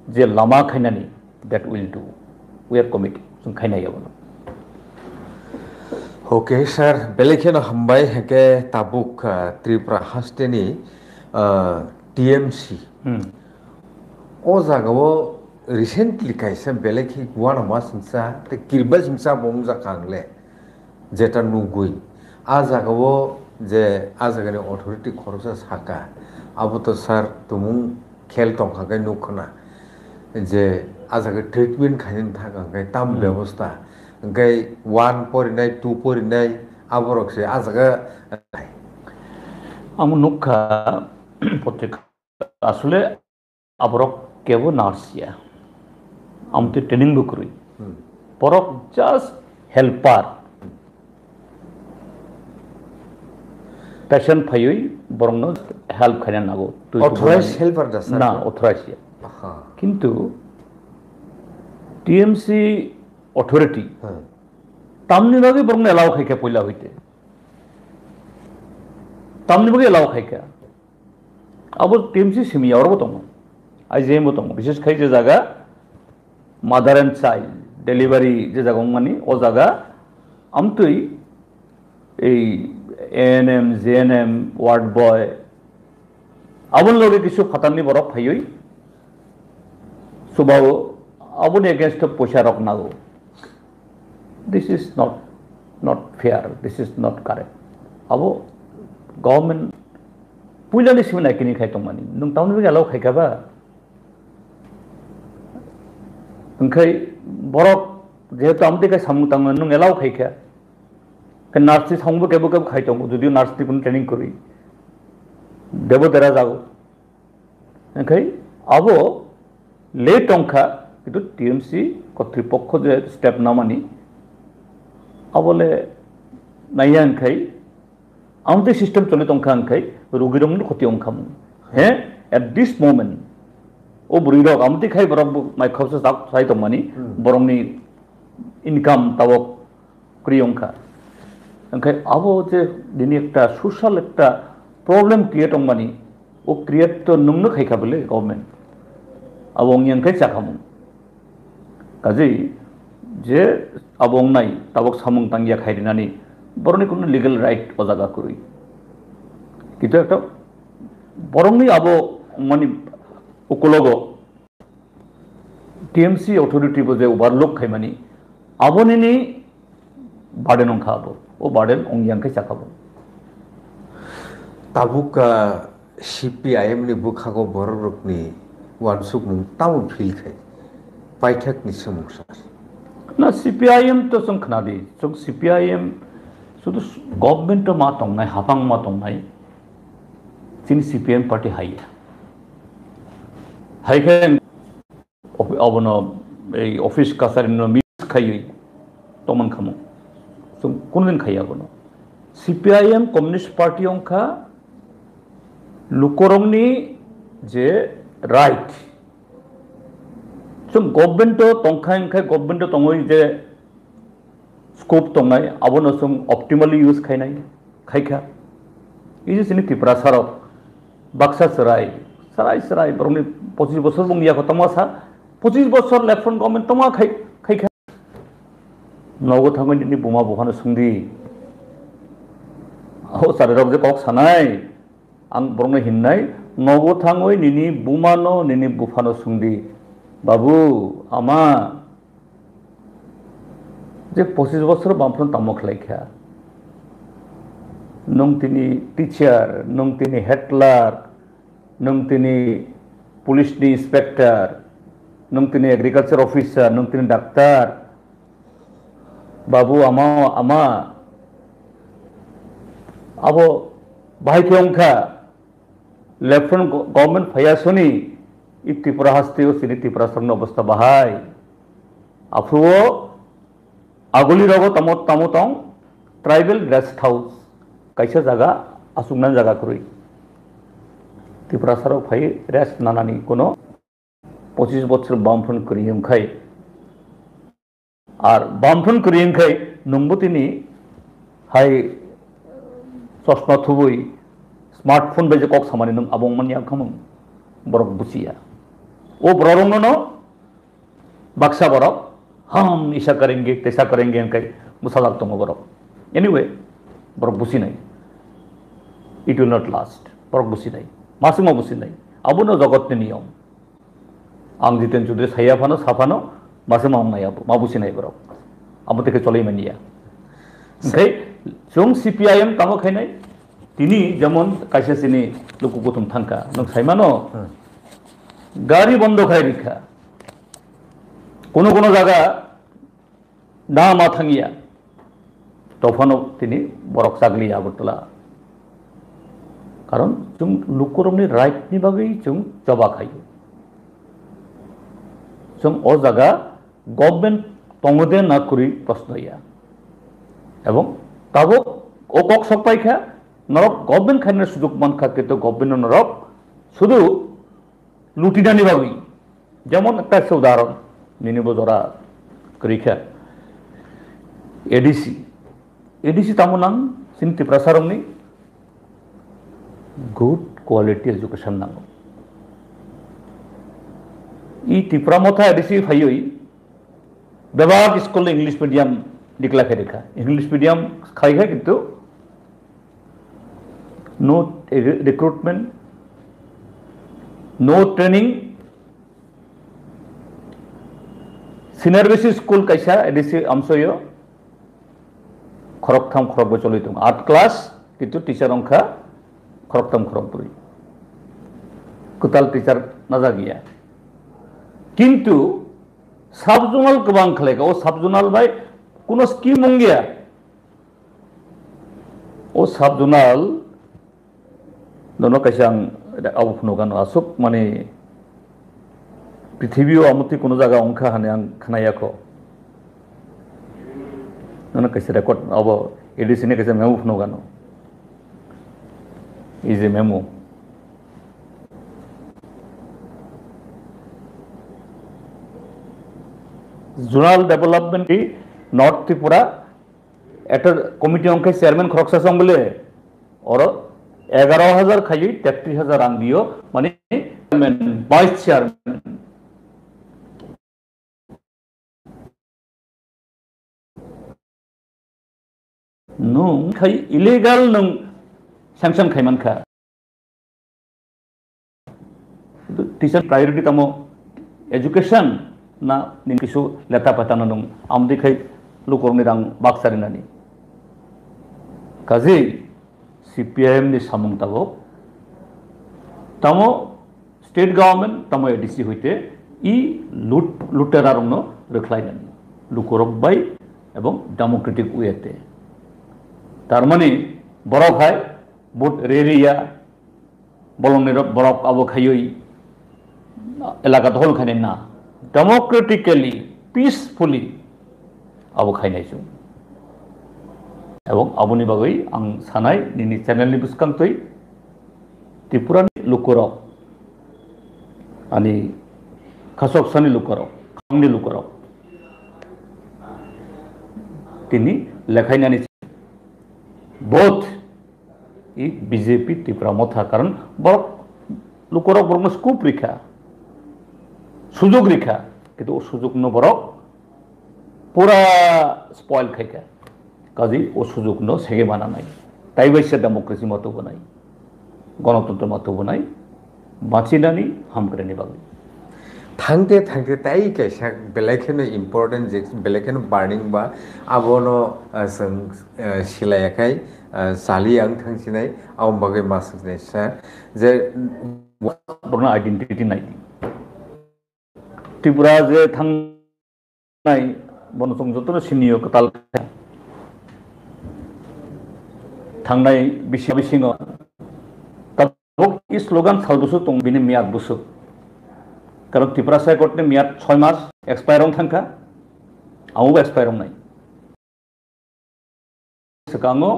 जे Lama खायनानि that will do we are committed जों खायनाय यावनो ओके सर बेलेखेनो हमबाय हेके ताबुक त्रिपुरा हास्टेनि टीएमसी ओ जागाव रिसेंटली कायसे बेलेखि गुवाना मा सिंसा ते किरबा सिंसा बम जाखांले जेटा नुगुइ आ जागाव जे आ जागानि अथॉरिटी खरसा साका आबो तो सर तुमुं खेल तंखागै नुखना जे आजागे ट्रिटमेंट खायनो थाखाय ताम व्यवस्था ओंखाय 1 परिनाय 2 परिनाय आबरकसे आजागे आम नुखा पत्रिका আসলে আবরক কেবো নার্সিয়া আমতে ট্রেনিং বকরি পরক জাস্ট হেল্পার পেশেন্ট ফাইই বরং হেল্প খাইনা নাগো অথরাইজ হেল্পার দাস না অথরাইজ কিন্তু टीएमसी अथॉरिटी तामनि बागै बरं एलाव खायखा पयला हइते तामनि बागै एलाव खायखा अब टीएमसी सिमिया अरबो दङ आइजेम दङ विशेष खाय जे जागा मादार एंड चाइल्ड डेलिभारी जे जागा माने ओ जागा आमतै এই एएनएम जेएनएम वार्ड बय आबन लगे किछु फाताननि बरफ फायै सुबाव abone against the posha rok nago this is not fair this is not correct abo government puila ni simna kini khai tongmani nung taun bi alaw khai ka ba ओंखाय borok jehetu amte kai samung tang nung alaw khai ka ke nurse sambu kebo kebo khai tong jodi nurse ti pun training kori debo dera jago ओंखाय abo le tongkha কিন্তু TMC কর্তৃপক্ষ যে step নামানি আবলে নাইয়া আনখাই আমাদের system চলে তংখা আনখাই রোগীর ক্ষতি অংখাম হ্যাঁ at this moment ও বুড়িরক আমাদের খাই বরং মাই খবসে চাই তমানি বরংনি ইনকাম তাবক ক্রি অংখা ওখাই আবো যে দিনে একটা সোশ্যাল একটা প্রবলেম ক্রিয়েট অংমানি ও ক্রিয়েট তো নংনো খাইখা বলে গভর্নমেন্ট আবো অংখাই চাখামু কাজে যে আবং নাই তাবক সামং তাঙ্গিয়া খাইরিনানি বরনি কোনো লিগ্যাল রাইট অজাগা করি কিন্তু একটা বরংনি আবো মানে উকলগ টিএমসি অথরিটি বজে ওভারলোক খাইমানি আবনিনি বার্ডেন অংখা আবো ও বার্ডেন অংয়াংখাই চাখাবো ताबुक सीपीआईएम नि बुखागो बररकनि वानसुक नं ताउ फिलखाय पाइथक नि समस्या ना सीपीआईएम तो जों खोनादि जों सीपीआईएम शुद्ध गभर्नमेंट मा तंनाय हाफां मा तंनाय जोंनि सीपीएम पार्टी हाया हायखाय अबनो ए अफिस कासारिनो मिस खायै तमन खामो जों कोनदिन खाया बनो सीपीआईएम कम्युनिस्ट पार्टी अंखा लुकरंनि जे राइट जों गभर्नमेंट तंखाय गभर्नमेंट तंगै जे स्कोप तंनाय आबनो जों ऑप्टिमली यूज खायनाय खायखा इजे जोंनि त्रिपुरा साराव बाक्सा सराय बरंनि 25 बছর बुंगिया खतमासा 25 বছর लेफ्ट फ्रंट गभर्नमेंट तमा खायखा नगो थांगै नि बुमा बहानो सुंदि हो साररक जे कक सानाय आं बरंनो हिननाय नगो थांगै निनि बुमानो निनि बुफानो सुंदि बाबू आमा जे 25 বছর बामफ्रन तामक लायखा नों तिनि टीचार नों तिनि हेड क्लार्क नों तिनि पुलिस नि inspector nung tini agriculture officer, nung tini doctor, babu ama, abo bahai keongka, lieutenant government fayasoni, iti prahasti o sini tipra sarno obostha bahai, afuo aguli rogo tamotong tribal rest house, kaisa jaga asungnan jaga kurui, tipra sarok fai rest nanani kono 25 বছর বামফ্রন্ট করিম খাই আর বামফ্রন্ট করিম খাই নংবো তিনি high চশমা থুবই smartphone বেজে cock সামানি নং আবং মানি আখামং বরক বুচিया ओ बररंग न बक्सा बरक हम ऐसा करेंगे तैसा करेंगे इनका मुसालाक तो बरक एनीवे बरक बुसी नहीं it will not last Barak busy नहीं मासिमा बुसी नहीं अब न जगत नियम आं जितेन चौधरी सायाफानो साफानो मासे मावनाय माबुसि नाय बरक आबो तेके चलै मानिया ओमफ्राय जों सीपीआईएम तामो खायनाय तिनि जेमन कायसेसिनि लोक गथम थांका नों सायमानो गाड़ी बंद खाय रिखा कोनो कोनो जागा ना मा थांगिया तफानो तिनि बरक सागलि आगरतला कारण जों लुकरमनि राइटनि बागै जों जबा खायो जों ओ जागा गवर्नमेंट तंगदे ना करी प्रश्न या एवं ताबो ओ कक सपाइखा नरक गवर्नमेंट खाने सुजुग मानखा किन्तु गवर्नमेंट नरक शुधु लुटिनानि बागै जेमन एकटा उदाहरण निनिबो जरा करिखा एडीसी तामनां सिनति प्रसारमनि गुड क्वालिटी एजुकेशन नांगौ इ तिप्रा मथा एडिसी फाइयोई बेबाग स्कूल इंग्लिश मीडियम दिखला के देखा इंग्लिश मीडियम खाइखा किन्तु no recruitment no training senior basis school कैसा एडिसी आमसयो खरकथाम खरकबो चलिदों 8 क्लास किन्तु टीचर अंखा खरकथाम खरकब्रै कुताल टीचर नाजा गैया किन्तु साबजोनाल गोबां खालायगा ओ साबजोनाल बाय कोनो स्किम गैया ओ साबजोनाल ननो कैसे आं आबो फुनगानो आसुक माने पृथ्वीयाव आमुति कोनो जागा अंखा हाने आं खोनायाखो ननो कैसे रेकर्ड आबो एडिसिने कैसे मेमो फुनगानो is a memo zonal development की नॉर्थ त्रिपुरा एक कमिटी अंक चेयरमैन खरकसा संगले और 11,000 खाई 33,000 आंग दियो माने वाइस चेयरमैन नों खाई इलीगल नों सैंक्शन खाईमान खा टीचर प्रायोरिटी तमो एजुकेशन ना निकिसु लेता पताना दं आमदिखाय लुकरनि रां बाक्सारिनानि काजै सीपीआईएम नि सामुंतागो तमो स्टेट गवर्नमेंट तमो एडीसी होइते इ लुटेरारनो रखलायनानि लुकरक बाय एवं डेमोक्रेटिक वेते तारमाने बरखाय बुट रेरिया बलंनि बरक आबो खायoi एलाका दखल खायनाय ना डेमोक्रेटिकली पीसफुली आबो खायनाय जों एवं आबोनि बागै आं सानाय निनि चेनेलनि बुसकांतै त्रिपुरानि लुकरक आनि खासकसानि लुकरक खामनि लुकरक तिनि लेखायनानि बोथ इ बीजेपी त्रिपुरा मथा कारण बरक लुकरक बरक स्कूप रिखा सुजोग रेखा किन्तु सुजोग न बरक पूरा स्पॉइल खायखा काजै ओ सुजोग न सेगे बानानाय ताइबायसा डेमोक्रेसी मतो बनाय गणतंत्र मतो बनाय बाचिनानि हामग्रेनि बागै थांते थांते ताई कैसा बेलेखेनो इम्पोर्टेंट जे बेलेखेनो बार्निंग बा आबोनो जों सिलायाखाय सालि आं थांसिनाय आव बागै मासने सा जे बरना आइडेंटिटी नाय त्रिपुरा जे थांनाय बनसं जतनो सिनियो कताल थांनाय बिसिङाव ताबुक इ स्लोगान सालबुसु तं बिनि मियाद बुसु कारण त्रिपुरा सायकटनि मियाद 6 मास एक्सपायर थांखा आमुबो एक्सपायर नाय सकांगो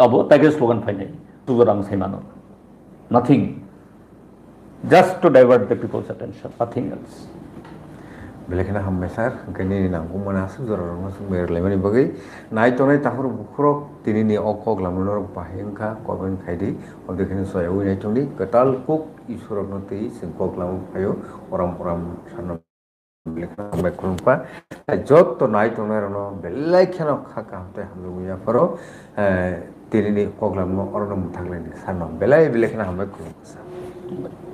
अब तागे स्लोगान फाइनाय सुजरां साइमानो nothing just to divert the people's attention nothing else बेलेखाना हामबाय सार ओंखायनो नांगौ मोनासो जरारंनो मेरलायमानि बगै नायतनाय ताहुर बुखुरक दिनैनि अकक लामनो बाहेंखा कमेन खायदि अदेखानि सयाव नायतंनि कताल कुक इसोरनो तै सिंकक लामो फायो अराम सानो बेलेखाना हामबाय खुलुमपा जत नायतनाय रनो बेलायखाना खाका हमते हामलुया फरो दिनैनि अकक लामनो अरनो मुथागलायनि सानो बेलाय बेलेखाना हामबाय खुलुमपा